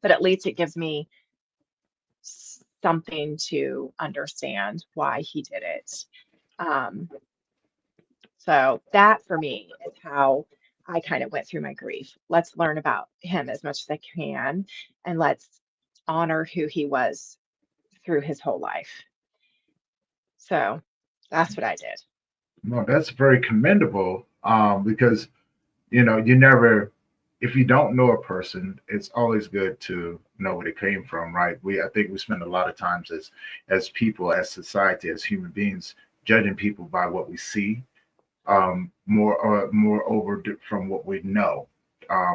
but at least it gives me something to understand why he did it. Um, so that for me is how I kind of went through my grief. Let's learn about him as much as I can, and let's honor who he was through his whole life. So that's what I did. No, that's very commendable. Because you never, if you don't know a person, it's always good to know where they came from, right? I think we spend a lot of times as people, as society, as human beings, judging people by what we see, moreover from what we know.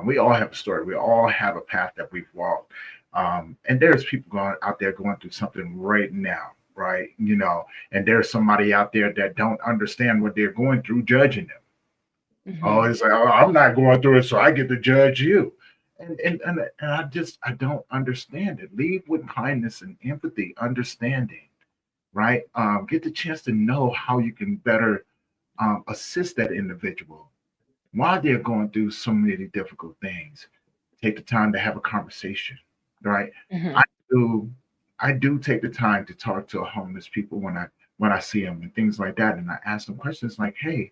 We all have a story. We all have a path that we've walked, and there's people going out there going through something right now, right? And there's somebody out there that don't understand what they're going through, judging them. Oh, Hmm. it's like, oh, I'm not going through it, so I get to judge you. And I don't understand it. Leave with kindness and empathy, understanding, right? Get the chance to know how you can better assist that individual while they're going through so many difficult things. Take the time to have a conversation, right? I Hmm. do I do take the time to talk to homeless people when I see them and things like that, and I ask them questions like, "Hey,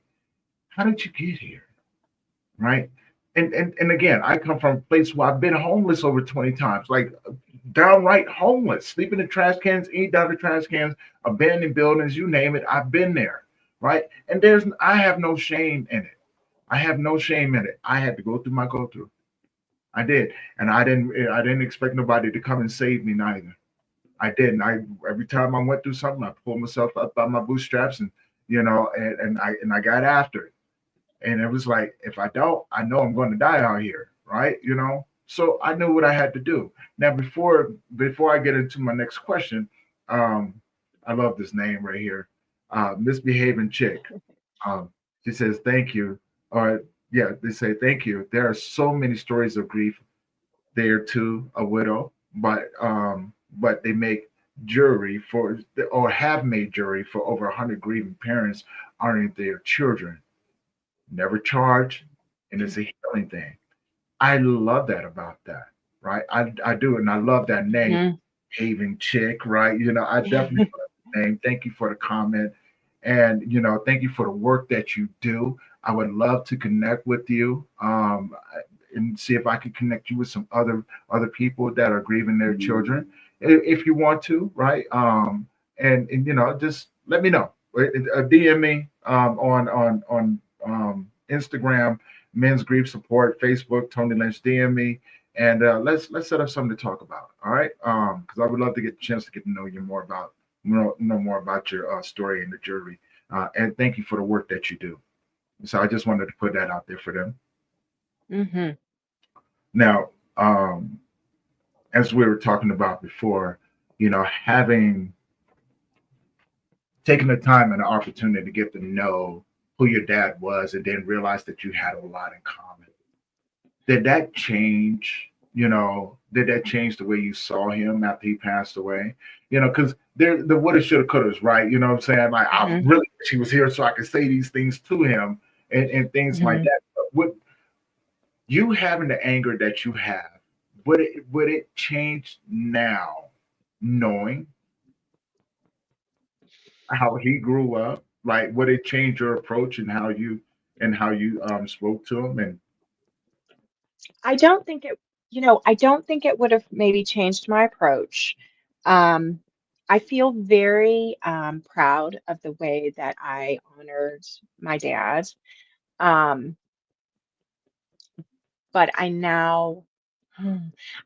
how did you get here?" Right? And again, I come from a place where I've been homeless over 20 times, like downright homeless, sleeping in trash cans, eating out of trash cans, abandoned buildings, you name it. I've been there, right? And I have no shame in it. I have no shame in it. I had to go through my go through. I did, and I didn't expect nobody to come and save me neither. I didn't. I Every time I went through something, I pulled myself up by my bootstraps, and and I got after it. And it was like, if I don't, I know I'm going to die out here, right? So I knew what I had to do. Now, before I get into my next question, um, I love this name right here, misbehaving chick. Um, she says, "Thank you," or yeah, they say, "Thank you." There are so many stories of grief there too, a widow, but they make jury for or have made jury for over 100 grieving parents honoring their children, never charge, and it's a healing thing. I love that about that, right? I do, and I love that name, Mhm. Haven Chick, right? I definitely love the name. Thank you for the comment, and thank you for the work that you do. I would love to connect with you, and see if I can connect you with some other people that are grieving their children, if you want to, right? And just let me know. DM me on Instagram, Men's Grief Support, Facebook, Tony Lynch. DM me, and let's set up something to talk about. All right, because I would love to get a chance to get to know you more about know more about your story and the jury. And thank you for the work that you do. So I just wanted to put that out there for them. Mhm. Now, as we were talking about before, having taken the time and the opportunity to get to know who your dad was and then realize that you had a lot in common. Did that change, did that change the way you saw him after he passed away? Because there the woulda, shoulda, couldas, right? You know what I'm saying? Like I Mhm. really wish he was here so I could say these things to him and things like Mhm. that. But what you having the anger that you have, would it change now, knowing how he grew up? Like, would it change your approach and how you spoke to him? And I don't think it, I don't think it would have maybe changed my approach. Um, I feel very proud of the way that I honored my dad. Um, but I now,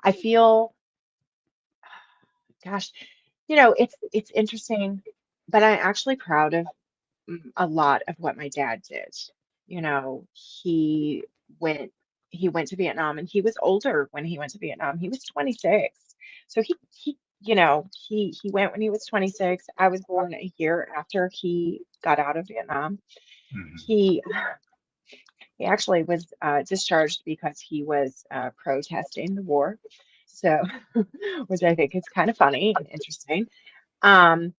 I feel, gosh, it's interesting, but I'm actually proud of a lot of what my dad did. You know, he went he went to Vietnam and he was older when he went to Vietnam. He was 26. So he went when he was 26. I was born a year after he got out of Vietnam. mhm, He he actually was discharged because he was protesting the war. So, which I think is kind of funny and interesting. Um,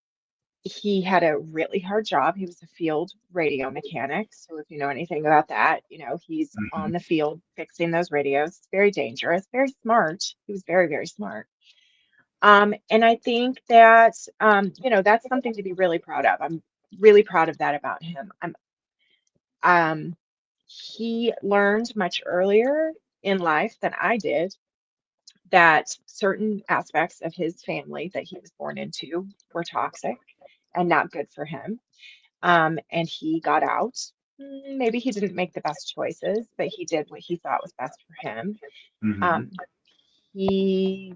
he had a really hard job. He was a field radio mechanic. So if you know anything about that, he's on mhm, the field fixing those radios. It's very dangerous, very smart. He was very, very smart. And I think that that's something to be really proud of. I'm really proud of that about him. Um he learned much earlier in life than I did that certain aspects of his family that he was born into were toxic and not good for him. And he got out. Maybe he didn't make the best choices, but he did what he thought was best for him. mhm, Um, he,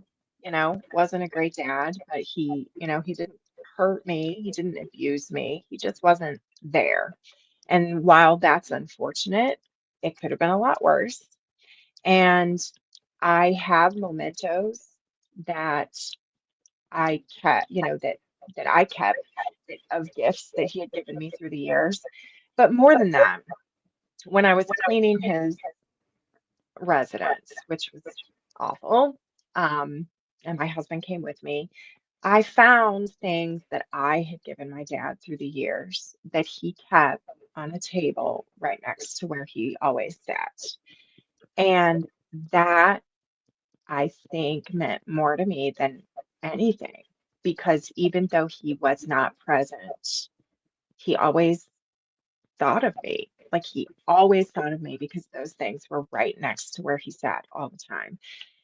wasn't a great dad, but he didn't hurt me. He didn't abuse me. He just wasn't there. And while that's unfortunate, it could have been a lot worse. And I have mementos that I kept, that I kept of gifts that he had given me through the years. But more than that, when I was cleaning his residence, which was awful, um, and my husband came with me, I found things that I had given my dad through the years that he kept on a table right next to where he always sat. And that I think meant more to me than anything because even though he was not present, he always thought of me. Like he always thought of me because those things were right next to where he sat all the time.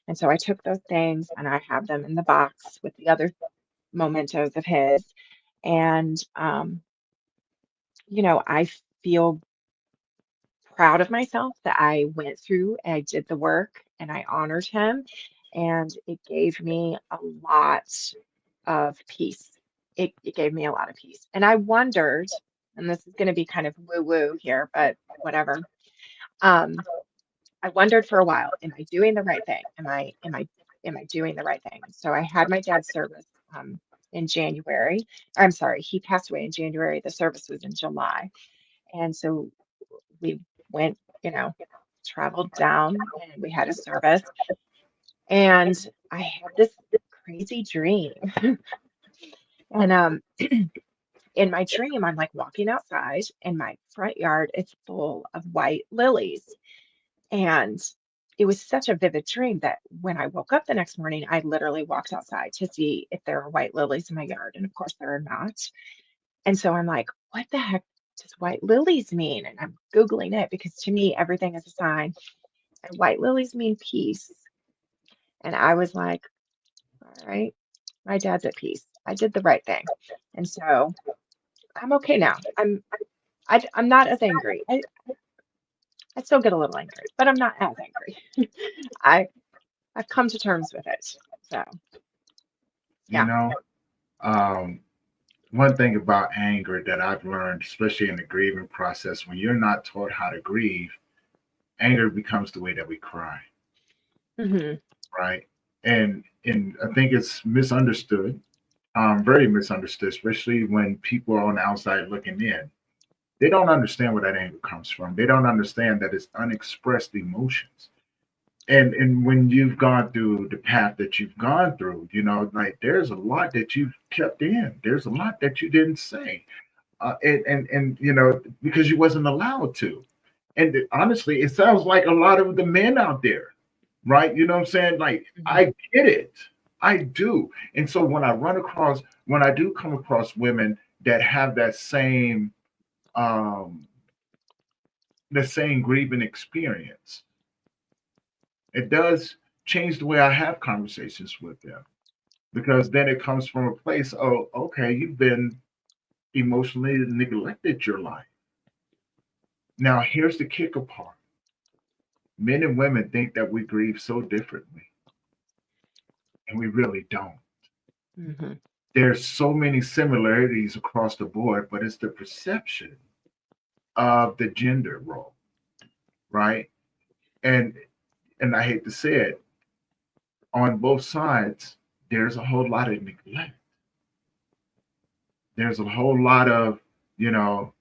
And so I took those things and I have them in the box with the other mementos of his. And, I feel proud of myself that I went through and I did the work and I honored him. And it gave me a lot of peace. It gave me a lot of peace. And I wondered, and this is going to be kind of woo woo here, but whatever. Um, I wondered for a while, am I doing the right thing? Am I doing the right thing? So I had my dad's service in January. I'm sorry, he passed away in January. The service was in July. And so we went, traveled down and we had a service. And I had this crazy dream. And in my dream, I'm like walking outside and my front yard is full of white lilies. And it was such a vivid dream that when I woke up the next morning, I literally walked outside to see if there were white lilies in my yard. And of course, there are not. And so I'm like, what the heck does white lilies mean? And I'm Googling it because to me, everything is a sign. And white lilies mean peace. And I was like, all right, my dad's at peace. I did the right thing. And so I'm okay now. I'm not as angry. I still get a little angry, but I'm not as angry. I I've come to terms with it. So You yeah. know, um, one thing about anger that I've learned, especially in the grieving process, when you're not taught how to grieve, anger becomes the way that we cry, Hmm. right? And I think it's misunderstood, very misunderstood, especially when people are on the outside looking in. They don't understand where that anger comes from. They don't understand that it's unexpressed emotions. And when you've gone through the path that you've gone through, like there's a lot that you've kept in. There's a lot that you didn't say, and because you wasn't allowed to. And honestly, it sounds like a lot of the men out there, right? You know what I'm saying? Like I Hmm. get it, I do. And so when I do come across women that have um, the same grieving experience, it does change the way I have conversations with them because then it comes from a place, oh, okay, you've been emotionally neglected your life. Now, here's the kicker part: men and women think that we grieve so differently, and we really don't. Hmm. There's so many similarities across the board, but it's the perception of the gender role, right? And and I hate to say it, on both sides, there's a whole lot of neglect. There's a whole lot of, you know,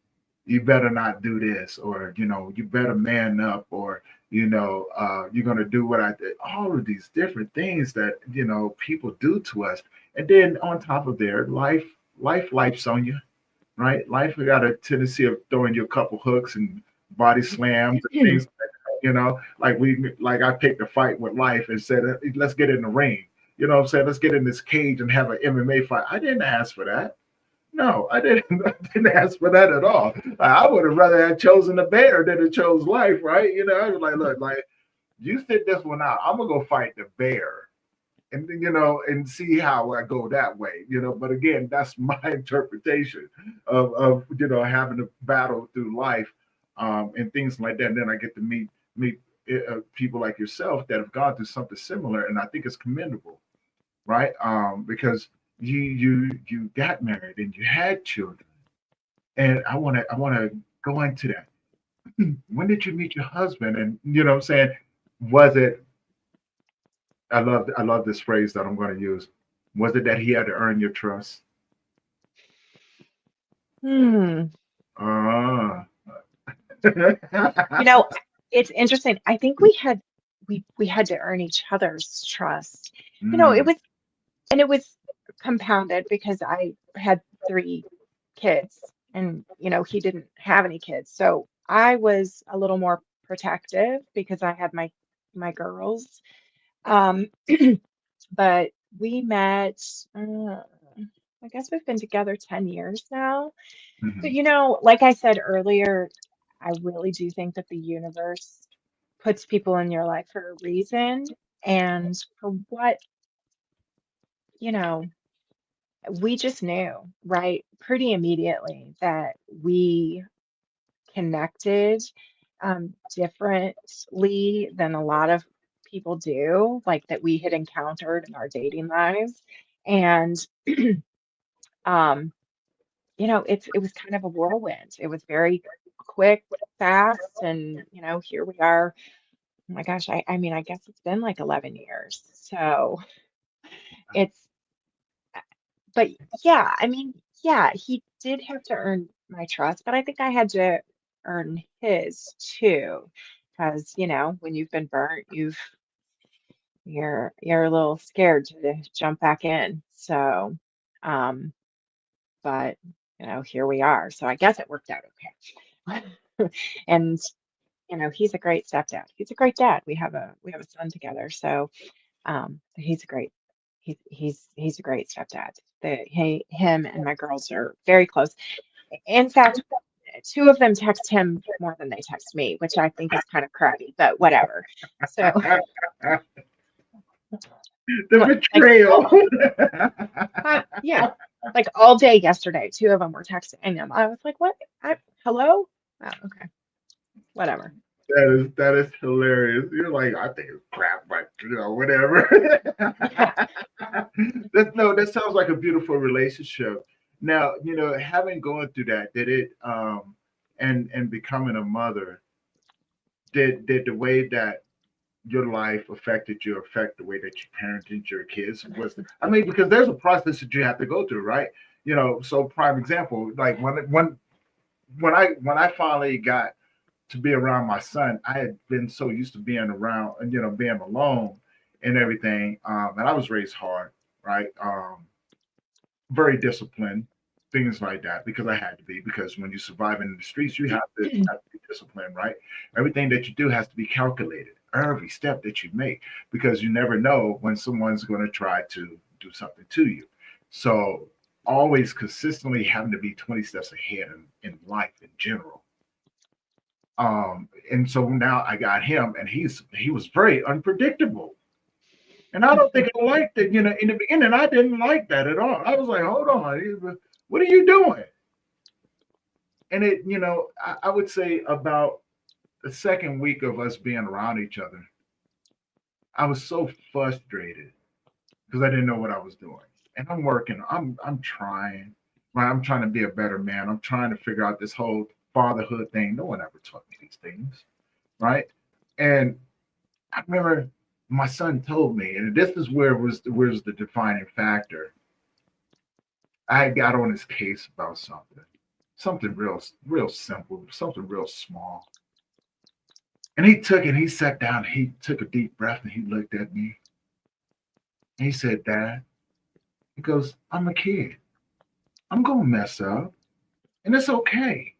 you better not do this, or you better man up, or you're gonna do what I did. All of these different things that people do to us, and then on top of their life's on you, right? Life got a tendency of throwing you a couple hooks and body slams and things like that, like I picked a fight with life and said, let's get in the ring. You know what I'm saying? Let's get in this cage and have an MMA fight. I didn't ask for that. No, I didn't. I didn't ask for that at all. I would have rather had chosen the bear than it chose life, right? I was like, look, like you sit this one out. I'm gonna go fight the bear, and and see how I go that way. But again, that's my interpretation of having to battle through life, and things like that. And then I get to meet people like yourself that have gone through something similar, and I think it's commendable, right? Because you got married and you had children, and I want to go into that. When did you meet your husband? And what I'm saying, was it? I love this phrase that I'm going to use. Was it that he had to earn your trust? Hmm. Ah. You know, it's interesting. I think we had to earn each other's trust. It Mm, was, and it was compounded because I had three kids and he didn't have any kids. So I was a little more protective because I had my girls. Um, but we met, I guess we've been together 10 years now. But mhm. like I said earlier, I really do think that the universe puts people in your life for a reason. And for what, you know, we just knew, right, pretty immediately that we connected differently than a lot of people do, like that we had encountered in our dating lives. And um, it was kind of a whirlwind. It was very quick, fast, and here we are. Oh my gosh, I mean, I guess it's been like 11 years. So it's, but yeah, I mean, yeah, he did have to earn my trust, but I think I had to earn his too. Because, when you've been burnt, you're a little scared to jump back in. So, um, but here we are. So I guess it worked out okay. And he's a great stepdad. He's a great dad. We have a son together. So he's a great he's a great stepdad. Him and my girls are very close. In fact, two of them text him more than they text me, which I think is kind of crabby, but whatever. So The like betrayal. yeah, like all day yesterday, two of them were texting him. I was like, what? Hello? Oh, okay, whatever. That is hilarious. You're like, I think it's crap, but whatever. Yeah. That sounds like a beautiful relationship. Now, having gone through that, did it and becoming a mother, did the way that your life affected you affect the way that you parented your kids? I mean, because there's a process that you have to go through, right? So prime example, like when I finally got to be around my son, I had been so used to being around and being alone and everything. And I was raised hard, right? Very disciplined, things like that, because I had to be. Because when you survive in the streets, you have to be disciplined, right? Everything that you do has to be calculated. Every step that you make, because you never know when someone's going to try to do something to you. So always consistently having to be 20 steps ahead in life in general. And so now I got him, and he was very unpredictable. And I don't think I liked it. In the beginning, I didn't like that at all. I was like, hold on, what are you doing? And I would say about the second week of us being around each other, I was so frustrated because I didn't know what I was doing. And I'm working, I'm trying, right? I'm trying to be a better man. I'm trying to figure out this whole fatherhood thing. No one ever taught me these things, right? And I remember my son told me, and this is where's the defining factor. I got on his case about something real simple, something real small. And he sat down, he took a deep breath, and he looked at me, and he said, "Dad," he goes, "I'm a kid. I'm gonna mess up, and it's okay."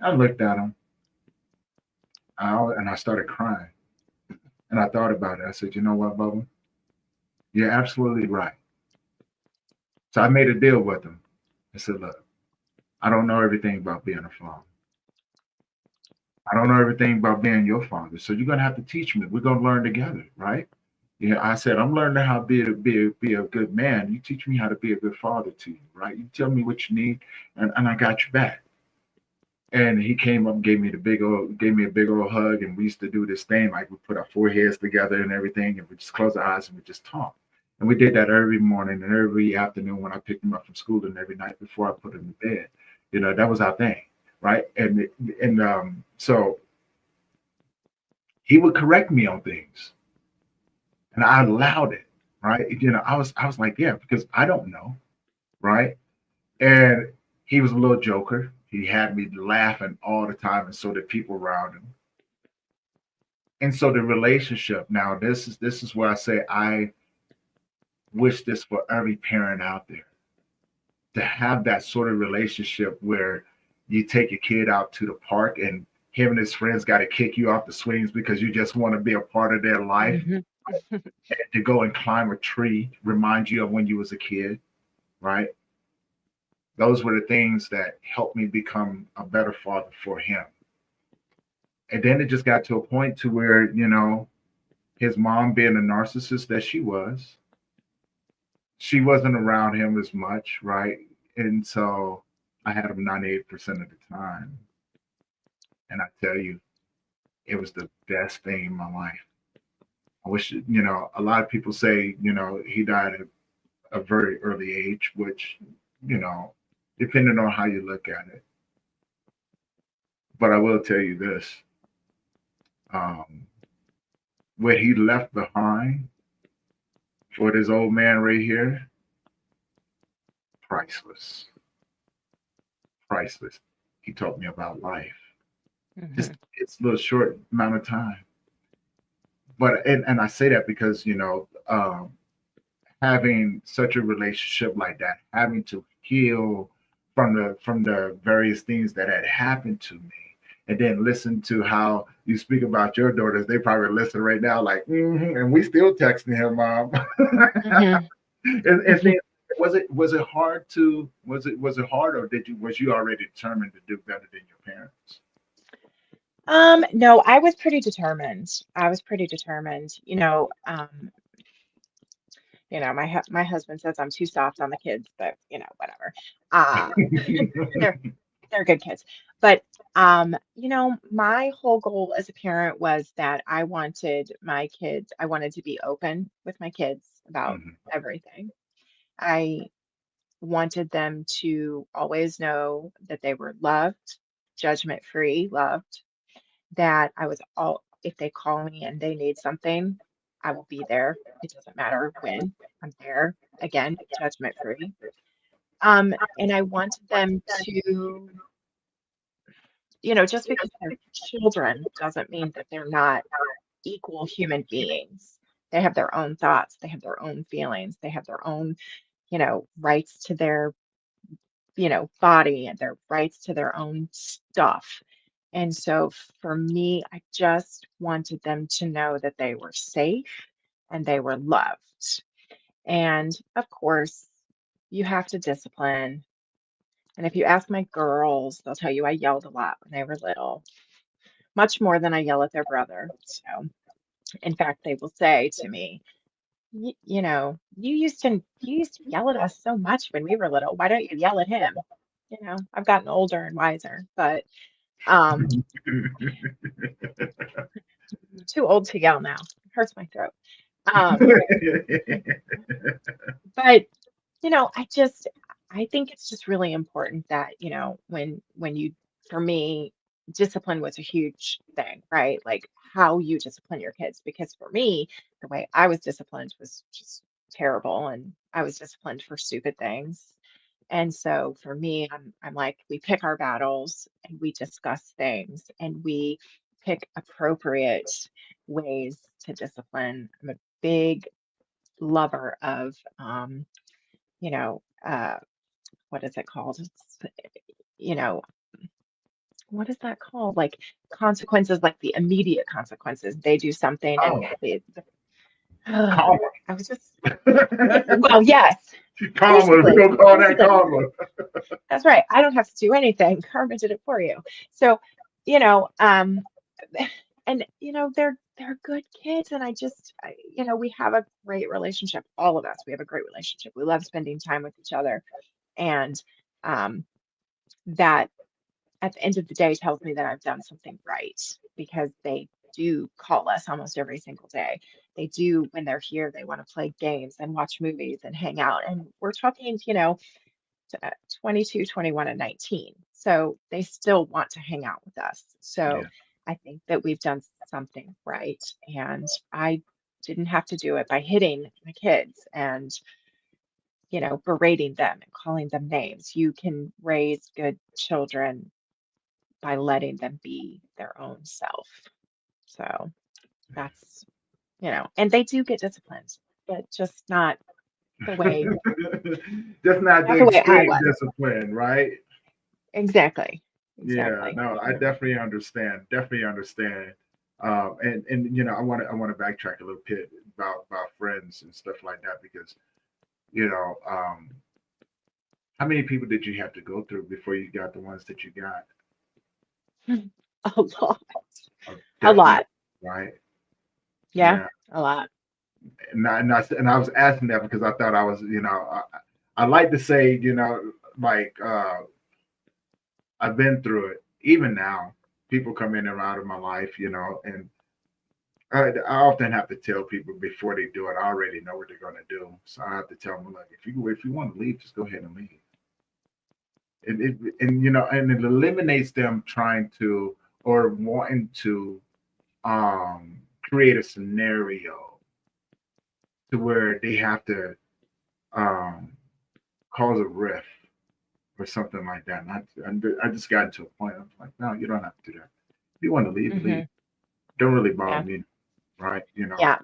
I looked at him, and I started crying, and I thought about it. I said, "You know what, Bubba? You're absolutely right." So I made a deal with him. I said, "Look, I don't know everything about being a father. I don't know everything about being your father. So you're gonna have to teach me. We're gonna learn together, right?" Yeah, I said, "I'm learning how to be a good man. You teach me how to be a good father to you, right? You tell me what you need, and I got your back." And he came up and gave me a big old hug, and we used to do this thing like we put our foreheads together and everything, and we just close our eyes and we just talk. And we did that every morning and every afternoon when I picked him up from school, and every night before I put him to bed. That was our thing, right? So he would correct me on things, and I allowed it, right? I was like, yeah, because I don't know, right? And he was a little joker. He had me laughing all the time, and so did people around him. And so the relationship now, this is where I say I wish this for every parent out there, to have that sort of relationship where you take your kid out to the park and him and his friends got to kick you off the swings because you just want to be a part of their life, Mhm. to go and climb a tree, remind you of when you was a kid, right? Those were the things that helped me become a better father for him. And then it just got to a point to where, his mom being a narcissist that she wasn't around him as much, right? And so I had him 98% of the time. And I tell you, it was the best thing in my life. I wish, a lot of people say, he died at a very early age, which, you know, depending on how you look at it. But I will tell you this, um, what he left behind for this old man right here, priceless, priceless. He taught me about life. Just Mhm. it's a little short amount of time. But and I say that because, having such a relationship like that, having to heal from the various things that had happened to me, and then listen to how you speak about your daughters. They probably listen right now, like, and we still texting him, mom. Hmm. And then was it hard, or did you was you already determined to do better than your parents? No, I was pretty determined. I was pretty determined. My husband says I'm too soft on the kids, but whatever. Uh, they're they're good kids. But my whole goal as a parent was that I wanted to be open with my kids about Mhm. everything. I wanted them to always know that they were loved, judgment free, loved, that I was all if they call me and they need something, I will be there. It doesn't matter when. I'm there. Again, judgment free. And I wanted them to, just because they're children doesn't mean that they're not equal human beings. They have their own thoughts, they have their own feelings, they have their own, rights to their, body and their rights to their own stuff. And so for me, I just wanted them to know that they were safe and they were loved. And of course, you have to discipline. And if you ask my girls, they'll tell you I yelled a lot when they were little, much more than I yell at their brother. So, in fact, they will say to me, you used to yell at us so much when we were little. Why don't you yell at him? I've gotten older and wiser, but um, I'm too old to yell now. It hurts my throat. Um, but I think it's just really important that, when you for me, discipline was a huge thing, right? Like how you discipline your kids. Because for me, the way I was disciplined was just terrible, and I was disciplined for stupid things. And so for me, I'm like, we pick our battles and we discuss things and we pick appropriate ways to discipline. I'm a big lover of you know, uh, what is it called? You know, what is that called? Like consequences, like the immediate consequences. They do something Oh, and uh, karma. I was just, yeah, well, yes, Karma. We're basically, gonna call that basically, karma. that's right. I don't have to do anything. Karma did it for you. So, you know, um, and they're good kids, and we have a great relationship. All of us, we have a great relationship. We love spending time with each other, and um, that at the end of the day tells me that I've done something right, because they do call us almost every single day. They do, when they're here, they want to play games and watch movies and hang out. And we're talking, 22, 21, and 19. So they still want to hang out with us. So Yeah. I think that we've done something right. And I didn't have to do it by hitting my kids and, berating them and calling them names. You can raise good children by letting them be their own self. So that's, and they do get disciplined, but just the way, Just not the not the way I extreme was. discipline, right? Exactly. Yeah, Exactly. no, I definitely understand. Definitely understand. And I want to backtrack a little bit about friends and stuff like that, because you know how many people did you have to go through before you got the ones that you got? A lot. A Definitely, lot. right? Yeah, Yeah, a lot. and I was asking that because I thought I was, I like to say, like I've been through it. Even now, people come in and out of my life, and I often have to tell people before they do it. I already know what they're going to do, so I have to tell them, like, if you want to leave, just go ahead and leave. And it eliminates them trying to or wanting to create a scenario to where they have to um, cause a rift or something like that. And I just got to a point. I was like, no, you don't have to do that. If you want to leave, leave. Hmm. Don't really bother Yeah. me, right? Yeah.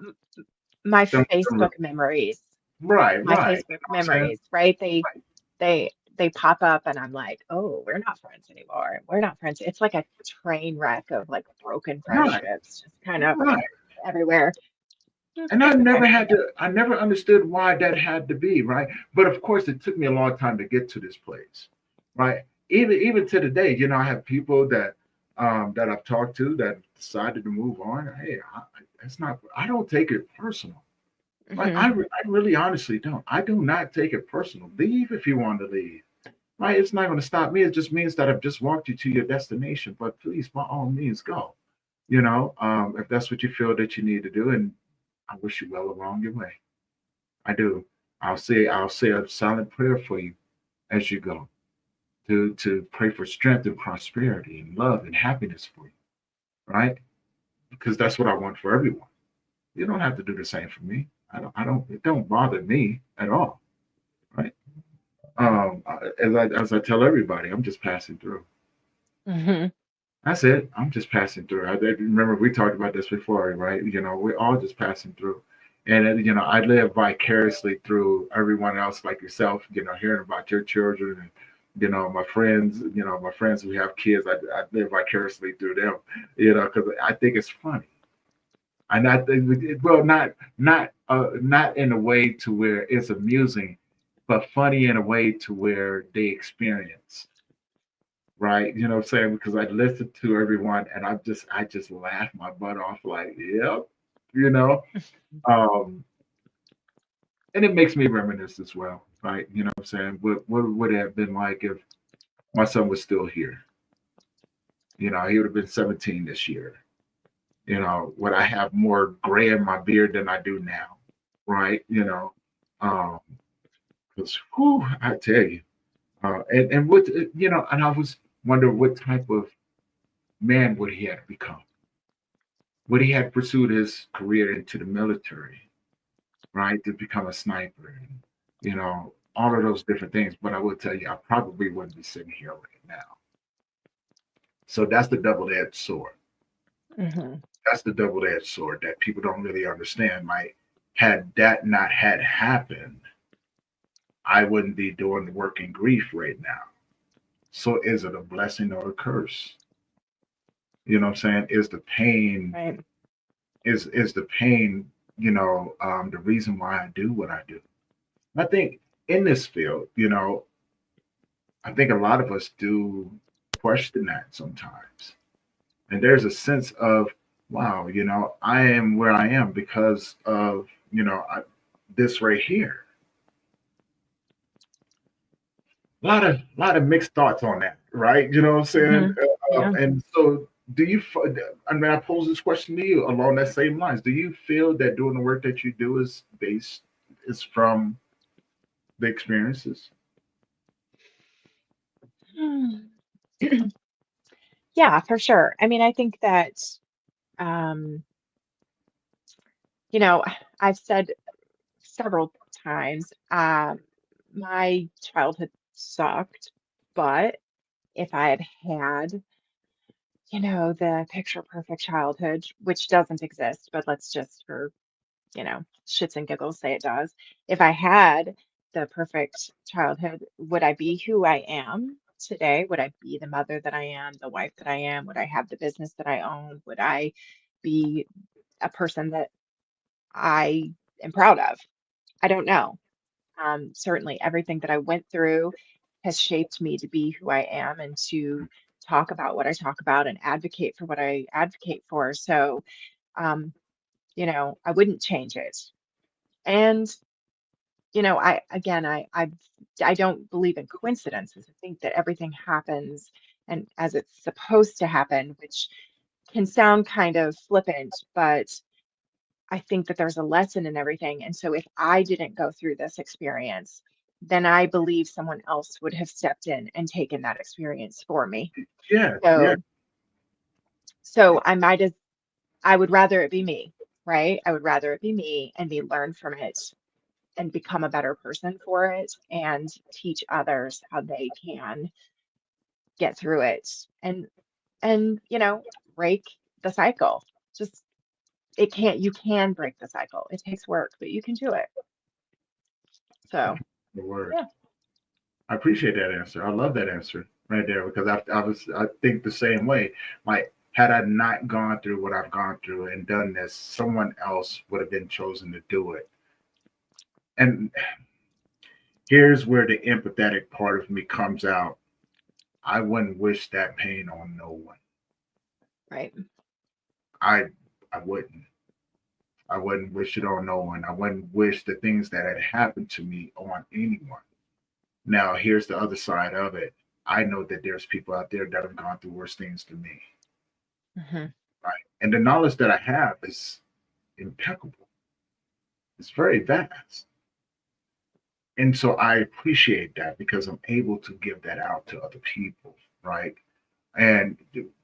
My Don't really. Facebook memories. Right, My right. Facebook I'm saying, memories, right? They pop up and I'm like, oh, we're not friends anymore. We're not friends. It's like a train wreck of like broken right, friendships just kind of right. everywhere. And It's okay. I never understood why that had to be, right? But of course, it took me a long time to get to this place, right? Even to the day, I have people that I've talked to that decided to move on. Hey, it's not. I don't take it personal. Right? Hmm. I really honestly don't. I do not take it personal. Leave if you want to leave. Right? It's not going to stop me. It just means that I've just walked you to your destination. But please, by all means, go. If that's what you feel that you need to do, and I wish you well along your way. I do. I'll say a silent prayer for you as you go to pray for strength and prosperity and love and happiness for you, right? Because that's what I want for everyone. You don't have to do the same for me. I don't. It don't bother me at all, right? As I tell everybody, I'm just passing through. Hmm. That's it. I'm just passing through. I remember we talked about this before, right? We're all just passing through. And I live vicariously through everyone else, like yourself. Hearing about your children and my friends. My friends who have kids. I live vicariously through them. Because I think it's funny. And I think, well, not in a way to where it's amusing, but funny in a way to where they experience, right? You know what I'm saying? Because I listen to everyone and I just laugh my butt off like, yep, you know. Um, and it makes me reminisce as well, right? You know what I'm saying? What would it have been like if my son was still here? He would have been 17 this year. Would I have more gray in my beard than I do now? Right? Um, because I tell you, and what and I was wondering what type of man would he have become? Would he have pursued his career into the military, right, to become a sniper, and all of those different things? But I will tell you, I probably wouldn't be sitting here right now. So that's the double-edged sword. Hmm. That's the double-edged sword that people don't really understand. Right? Had that not had happened, I wouldn't be doing the work in grief right now. So is it a blessing or a curse? You know what I'm saying? Right. Is the pain, the reason why I do what I do? I think in this field, I think a lot of us do question that sometimes. And there's a sense of, wow, I am where I am because of, this right here. A lot of mixed thoughts on that, right? You know what I'm saying? Hmm. Yeah. And so, do you? I mean, I pose this question to you along that same lines. Do you feel that doing the work that you do is from the experiences? Yeah, for sure. I mean, I think that, um, you know, I've said several times, my childhood sucked, but if I had had, the picture perfect childhood, which doesn't exist, but let's just for, shits and giggles say it does. If I had the perfect childhood, would I be who I am today? Would I be the mother that I am, the wife that I am? Would I have the business that I own? Would I be a person that I am proud of? I don't know. Certainly, everything that I went through has shaped me to be who I am and to talk about what I talk about and advocate for what I advocate for. So, um, I wouldn't change it. And, I again, I don't believe in coincidences. I think that everything happens and as it's supposed to happen, which can sound kind of flippant, but I think that there's a lesson in everything. And so if I didn't go through this experience, then I believe someone else would have stepped in and taken that experience for me. Yeah, yeah, So I might as I would rather it be me, right? I would rather it be me and me learn from it and become a better person for it and teach others how they can get through it and break the cycle. Just it can't you can break the cycle. It takes work, but you can do it. So The word. yeah. I appreciate that answer. I love that answer right there because I think the same way. Like, had I not gone through what I've gone through and done this, someone else would have been chosen to do it. And here's where the empathetic part of me comes out. I wouldn't wish that pain on no one. Right. I I wouldn't. I wouldn't wish it on no one. I wouldn't wish the things that had happened to me on anyone. Now, here's the other side of it. I know that there's people out there that have gone through worse things than me, Hmm. right? And the knowledge that I have is impeccable. It's very vast. And so I appreciate that because I'm able to give that out to other people, right? And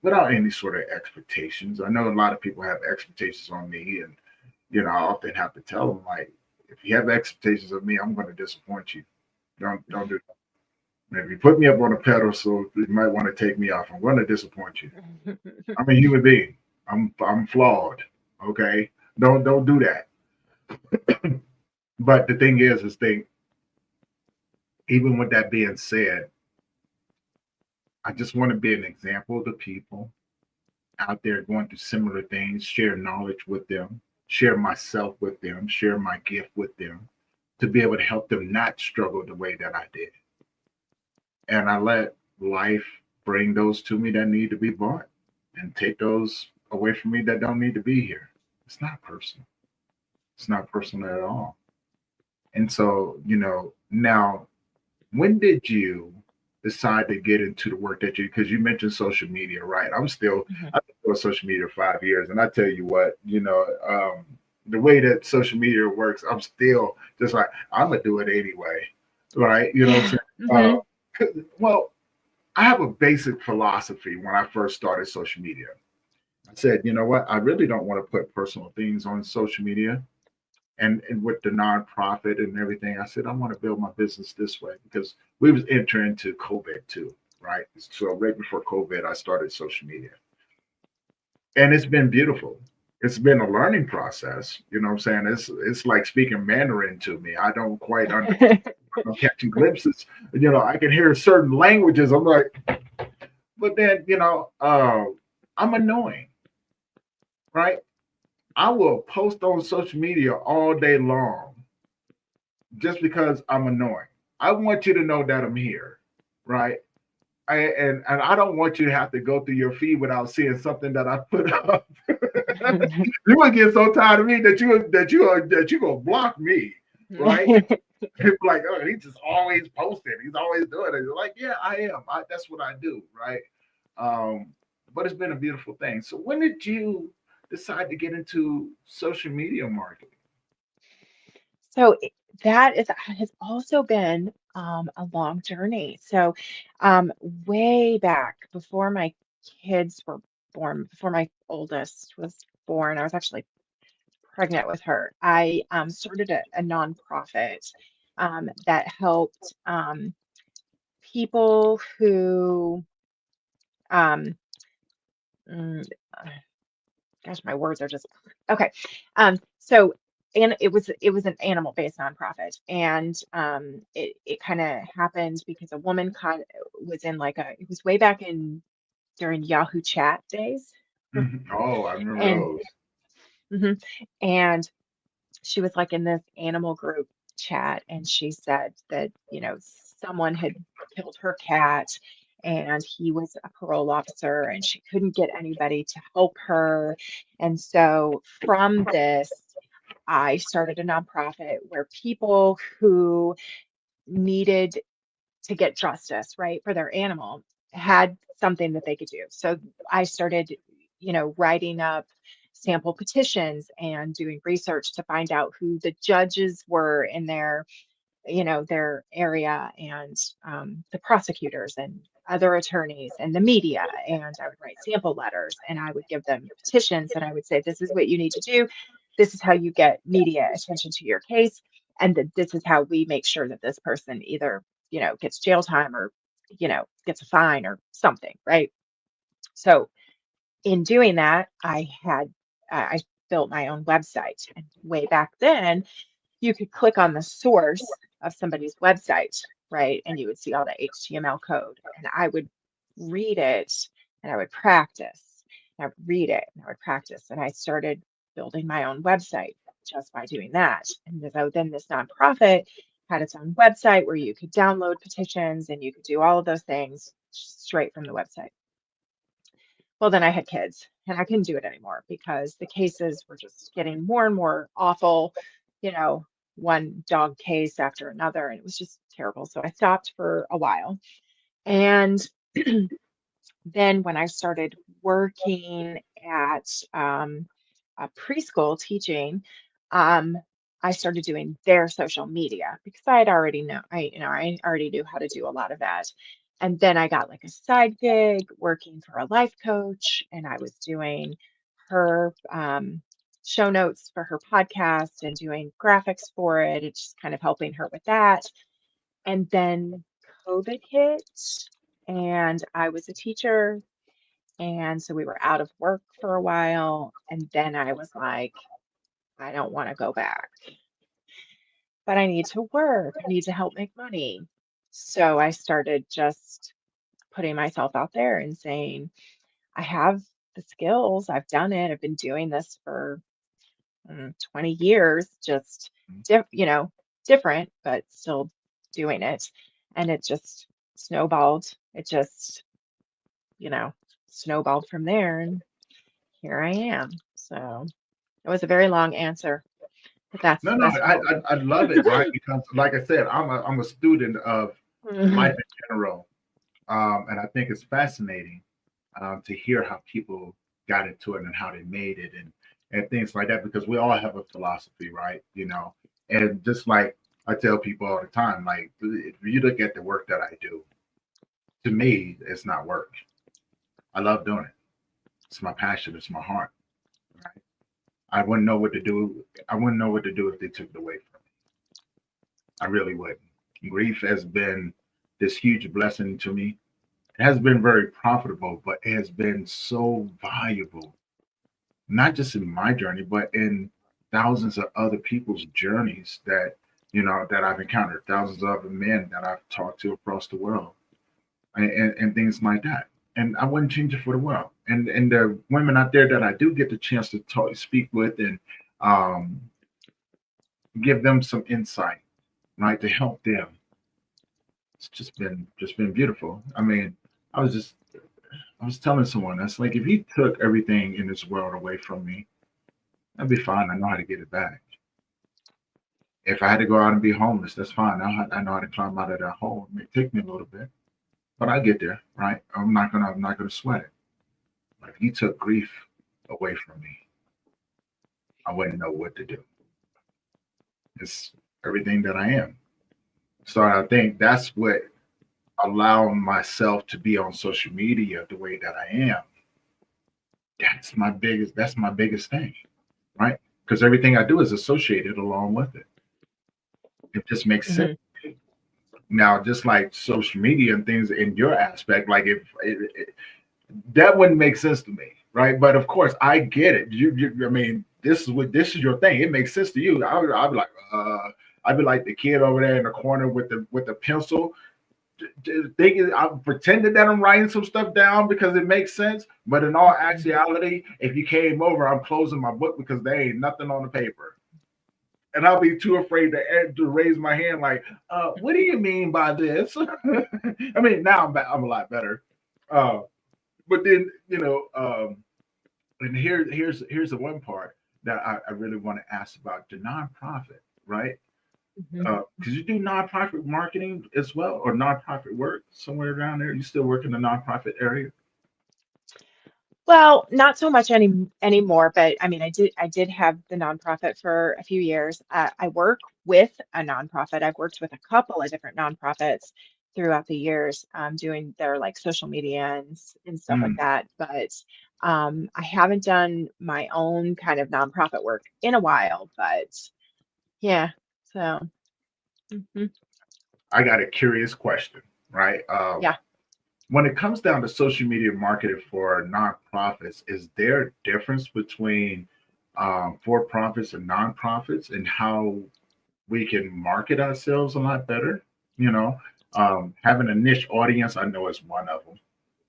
without any sort of expectations. I know a lot of people have expectations on me, and I often have to tell them, like, if you have expectations of me, I'm going to disappoint you. Don't do that. If you put me up on a pedestal, you might want to take me off. I'm going to disappoint you. I'm a human being. I'm flawed. Okay, don't do that. But the thing is, even with that being said, I just want to be an example to people out there going through similar things, share knowledge with them, share myself with them, share my gift with them, to be able to help them not struggle the way that I did. And I let life bring those to me that need to be brought and take those away from me that don't need to be here. It's not personal. It's not personal at all. And so, now, when did you decide to get into the work that because you mentioned social media, right? I've been doing social media 5 years, and I tell you what, the way that social media works, I'm still just like, I'm gonna do it anyway, right? You know what I'm Yeah. saying? Well, I have a basic philosophy when I first started social media. I said, you know what? I really don't want to put personal things on social media. And with the nonprofit and everything, I said I want to build my business this way because we was entering into COVID too, right? So right before COVID, I started social media, and it's been beautiful. It's been a learning process. You know what I'm saying? It's like speaking Mandarin to me. I don't quite understand. I'm catching glimpses. I can hear certain languages. I'm like, but then I'm annoying, right? I will post on social media all day long just because I'm annoying. I want you to know that I'm here, right? And I don't want you to have to go through your feed without seeing something that I put up. You would get so tired of me that you gonna block me, right? People like, oh, he's just always posting. He's always doing it. You're like, yeah, I am. That's what I do, right? Um, but it's been a beautiful thing. So when did you decide to get into social media marketing? So that has also been a long journey. So way back before my kids were born, before my oldest was born, I was actually pregnant with her. I started a nonprofit that helped people who, um, mm, gosh, my words are just okay. So and it was an animal based nonprofit, and it kind of happened because a woman kind was in like it was way back in during Yahoo Chat days, Mhm. Oh, I remember and those. mhm, and she was like in this animal group chat, and she said that someone had killed her cat, and he was a parole officer, and she couldn't get anybody to help her. And so from this, I started a nonprofit where people who needed to get justice, right, for their animal had something that they could do. So I started, writing up sample petitions and doing research to find out who the judges were in their area, and the prosecutors and other attorneys and the media. And I would write sample letters, and I would give them petitions, and I would say, this is what you need to do. This is how you get media attention to your case. And that this is how we make sure that this person either, gets jail time or, gets a fine or something. Right. So in doing that, I built my own website. And way back then, you could click on the source of somebody's website, right? And you would see all the HTML code, and I would read it and I would practice. And I would read it and I would practice. And I started building my own website just by doing that. And so then this nonprofit had its own website where you could download petitions and you could do all of those things straight from the website. Well, then I had kids and I couldn't do it anymore because the cases were just getting more and more awful, you know, one dog case after another, and it was just terrible. So I stopped for a while. And then when I started working at a preschool teaching, um, I started doing their social media because I had already know I already knew how to do a lot of that. And then I got like a side gig working for a life coach, and I was doing her show notes for her podcast and doing graphics for it. It's just kind of helping her with that. And then COVID hit, and I was a teacher, and so we were out of work for a while. And then I was like, I don't want to go back, but I need to work. I need to help make money. So I started just putting myself out there and saying, I have the skills. I've done it. I've been doing this for 20 years, just, different, but still doing it. And it just snowballed. It just, you know, snowballed from there. And here I am. So it was a very long answer, but that's No, no, that's I, what. I I love it, right? Because like I said, I'm a student of life Mhm. in general, and I think it's fascinating to hear how people got into it and how they made it and things like that. Because we all have a philosophy, right? And just like I tell people all the time, like if you look at the work that I do, to me, it's not work. I love doing it. It's my passion. It's my heart. Right? I wouldn't know what to do. I wouldn't know what to do if they took it away from me. I really wouldn't. Grief has been this huge blessing to me. It has been very profitable, but it has been so valuable, not just in my journey, but in thousands of other people's journeys that I've encountered, thousands of other men that I've talked to across the world, and things like that. And I wouldn't change it for the world. And the women out there that I do get the chance to speak with, and um, give them some insight, right, to help them. It's just been beautiful. I mean, I was just I was telling someone that's like if he took everything in this world away from me, that'd be fine. I know how to get it back. If I had to go out and be homeless, that's fine. I know how to climb out of that hole. It may take me a little bit, but I get there, right? I'm not gonna sweat it. But if you took grief away from me, I wouldn't know what to do. It's everything that I am. So I think that's what allowing myself to be on social media the way that I am. That's my biggest thing, right? Because everything I do is associated along with it. It just makes sense. Mhm. Now, just like social media and things in your aspect, like if that wouldn't make sense to me, right? But of course, I get it. I mean, this is your thing. It makes sense to you. I'd be like, I'd be like the kid over there in the corner with the pencil, thinking I'm pretending that I'm writing some stuff down because it makes sense. But in all actuality, if you came over, I'm closing my book because there ain't nothing on the paper. And I'll be too afraid to raise my hand, like, what do you mean by this? I mean, now I'm a lot better. Uh, but then, and here's the one part that I really want to ask about the nonprofit, right? Mhm. Because you do nonprofit marketing as well, or nonprofit work somewhere around there. You still work in the nonprofit area? Well, not so much anymore, but I mean, I did have the nonprofit for a few years. I work with a nonprofit. I've worked with a couple of different nonprofits throughout the years, doing their like social media and stuff like Mm. that. But I haven't done my own kind of nonprofit work in a while. But yeah, so mhm, I got a curious question, right? yeah. When it comes down to social media marketing for nonprofits, is there a difference between for profits and nonprofits and how we can market ourselves a lot better. You know, having a niche audience, I know is one of them,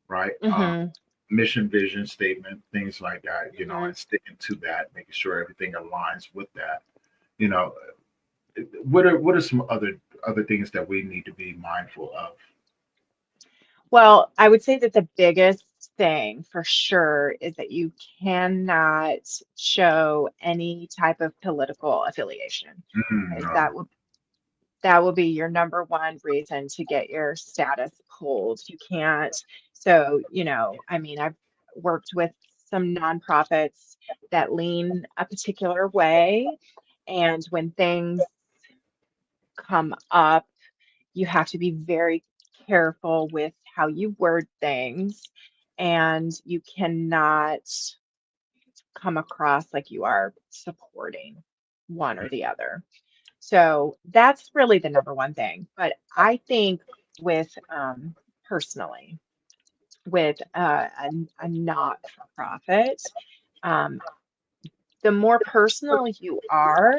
right? Hmm. Mission, vision, statement, things like that. Hmm. And sticking to that, making sure everything aligns with that. You know, what are some other things that we need to be mindful of? Well, I would say that the biggest thing for sure is that you cannot show any type of political affiliation, because No. that will be your number one reason to get your status pulled. You can't. So, I mean, I've worked with some nonprofits that lean a particular way, and when things come up, you have to be very careful with how you word things, and you cannot come across like you are supporting one or the other. So that's really the number one thing. But I think with personally, with a not-for-profit, um, the more personal you are,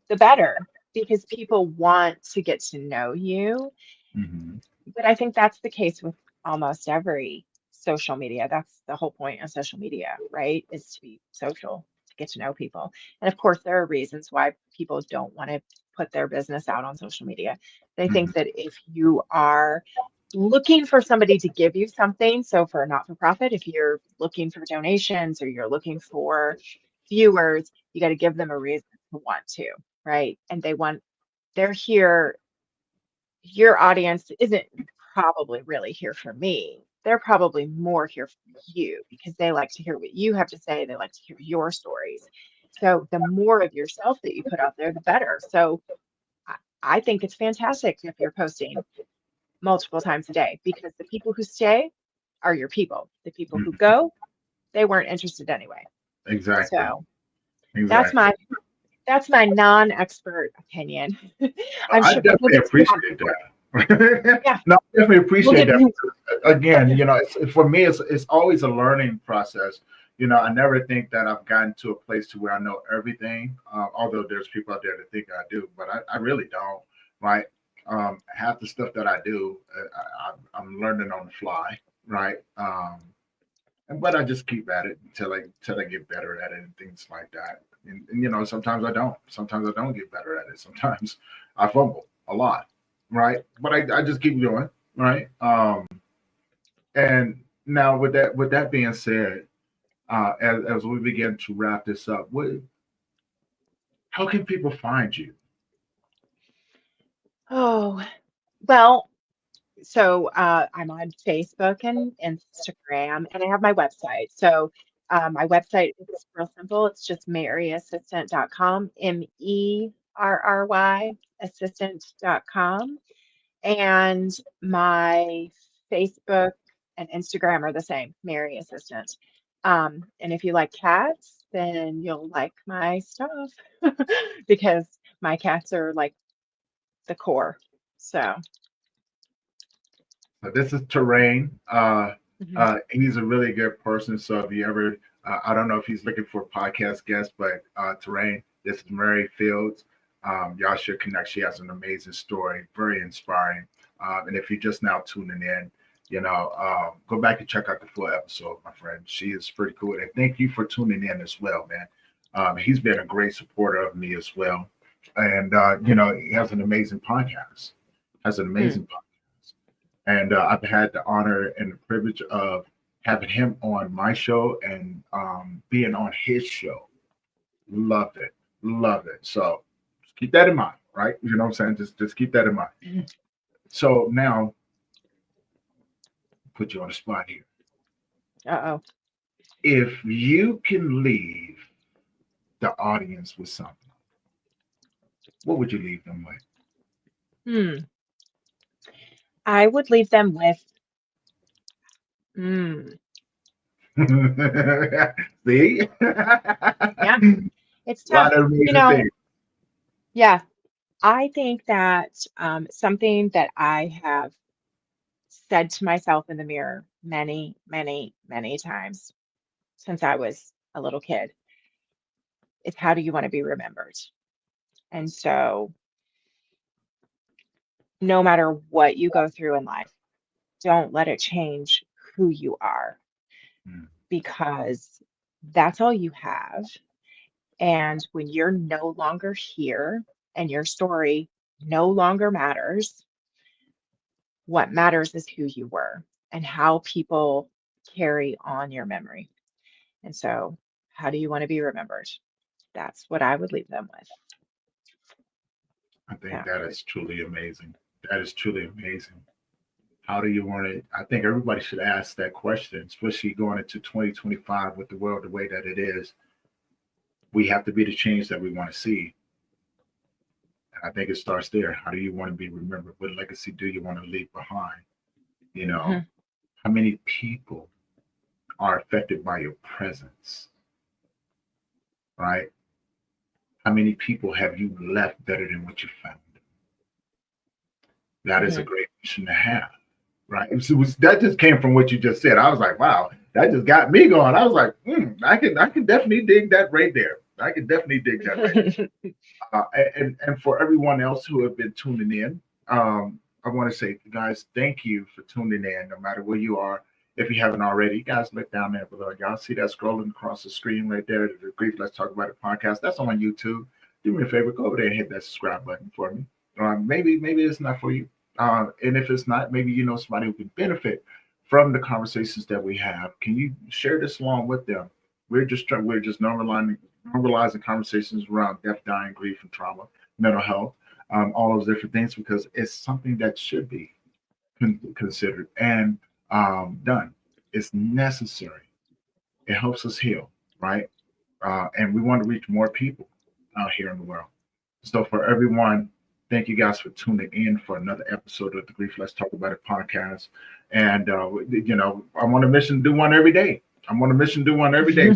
the better, because people want to get to know you. Hmm. But I think that's the case with almost every social media. That's the whole point of social media, right? Is to be social, to get to know people. And of course, there are reasons why people don't want to put their business out on social media. They Hmm. think that if you are looking for somebody to give you something, so for a not for profit, if you're looking for donations or you're looking for viewers, you got to give them a reason to want to, right? And they're here. Your audience isn't probably really here for me. They're probably more here for you because they like to hear what you have to say. They like to hear your stories. So the more of yourself that you put out there, the better. So I, I think it's fantastic if you're posting multiple times a day, because the people who stay are your people. The people who Hmm. go, they weren't interested anyway. Exactly. So that's Exactly. my that's my non-expert opinion. I'm I sure we'll definitely get to you on. appreciate that. Yeah, No, I definitely we'll appreciate get that. Again, for me, it's always a learning process. I never think that I've gotten to a place to where I know everything. Although there's people out there that think I do, but I really don't. Right? Half the stuff that I do, I'm learning on the fly. Right? But I just keep at it until I get better at it and things like that. And sometimes I don't. Sometimes I don't get better at it. Sometimes I fumble a lot, right? But I just keep doing, right? And now with that being said, as we begin to wrap this up, how can people find you? Oh, well, so I'm on Facebook and Instagram, and I have my website. So my website is real simple. It's just maryassistant.com, MERRY assistant.com. And my Facebook and Instagram are the same, Mary Assistant. And if you like cats, then you'll like my stuff because my cats are like the core. So, So this is Terrain. mhm. He's a really good person. So if you ever, I don't know if he's looking for a podcast guest, but Terrain, this is Mary Fields. Y'all should connect. She has an amazing story, very inspiring. And if you're just now tuning in, go back and check out the full episode, my friend. She is pretty cool. And thank you for tuning in as well, man. He's been a great supporter of me as well. And, he has an amazing podcast. Has an Hmm. amazing podcast. And I've had the honor and the privilege of having him on my show and being on his show. Loved it, loved it. So just keep that in mind, right? You know what I'm saying? Just keep that in mind. So now, put you on the spot here. Uh-oh. If you can leave the audience with something, what would you leave them Hmm. I would leave them with, mm, with? See, yeah, it's a lot tough. of amazing things. Yeah, I think that something that I have said to myself in the mirror many, many, many times since I was a little kid is, how do you want to be remembered? And so no matter what you go through in life, don't let it change who you are, Mm. because that's all you have. And when you're no longer here and your story no longer matters, what matters is who you were and how people carry on your memory. And so, how do you want to be remembered? That's what I would leave them with. I think Yeah. that is truly amazing. That is truly amazing. How do you want it? I think everybody should ask that question, especially going into 2025 with the world the way that it is. We have to be the change that we want to see. And I think it starts there. How do you want to be remembered? What legacy do you want to leave behind? You know, Mhm. how many people are affected by your presence, right? How many people have you left better than what you found? That is a Mhm. great question to have, right? That just came from what you just said. I was like, wow, that just got me going. I was like, I can definitely dig that right there. I can definitely dig that right and for everyone else who have been tuning in, I want to say, guys, thank you for tuning in. No matter where you are, if you haven't already, you guys look down there below. Y'all see that scrolling across the screen right there? The Grief Let's Talk About It podcast. That's on YouTube. Do me a favor, go over there and hit that subscribe button for me. Maybe it's not for you, and if it's not, maybe you know somebody who can benefit from the conversations that we have. Can you share this along with them? We're just normalizing conversations around death, dying, grief, and trauma, mental health, all those different things, because it's something that should be considered and done. It's necessary. It helps us heal, right? And we want to reach more people out here in the world. So for everyone, thank you guys for tuning in for another episode of the Grief Let's Talk About It podcast. And I'm on a mission to do one every day. I'm on a mission to do one every day.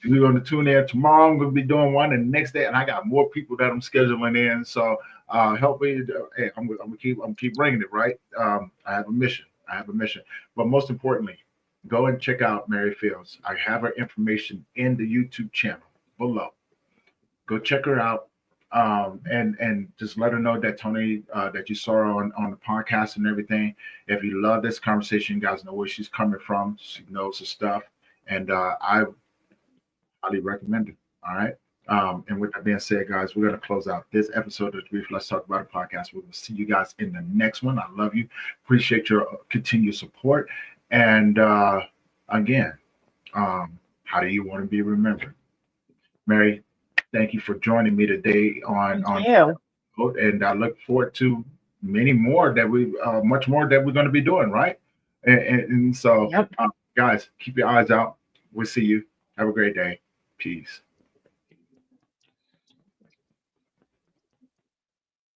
We're going to tune in tomorrow. I'm going to be doing one, and the next day, and I got more people that I'm scheduling in. So help me. Hey, I'm gonna keep bringing it. Right. I have a mission. I have a mission. But most importantly, go and check out Mary Fields. I have her information in the YouTube channel below. Go check her out. And just let her know that Tony, that you saw her on the podcast and everything. If you love this conversation, you guys know where she's coming from. She knows her stuff, and I highly recommend it. All right. And with that being said, guys, we're going to close out this episode of the Grief Let's Talk About It podcast. We will see you guys in the next one. I love you. Appreciate your continued support. And again, how do you want to be remembered? Mary, thank you for joining me today Thank on you. and I look forward to many more much more that we're going to be doing, right? And so, Yep. guys, keep your eyes out. We'll see you. Have a great day. Peace.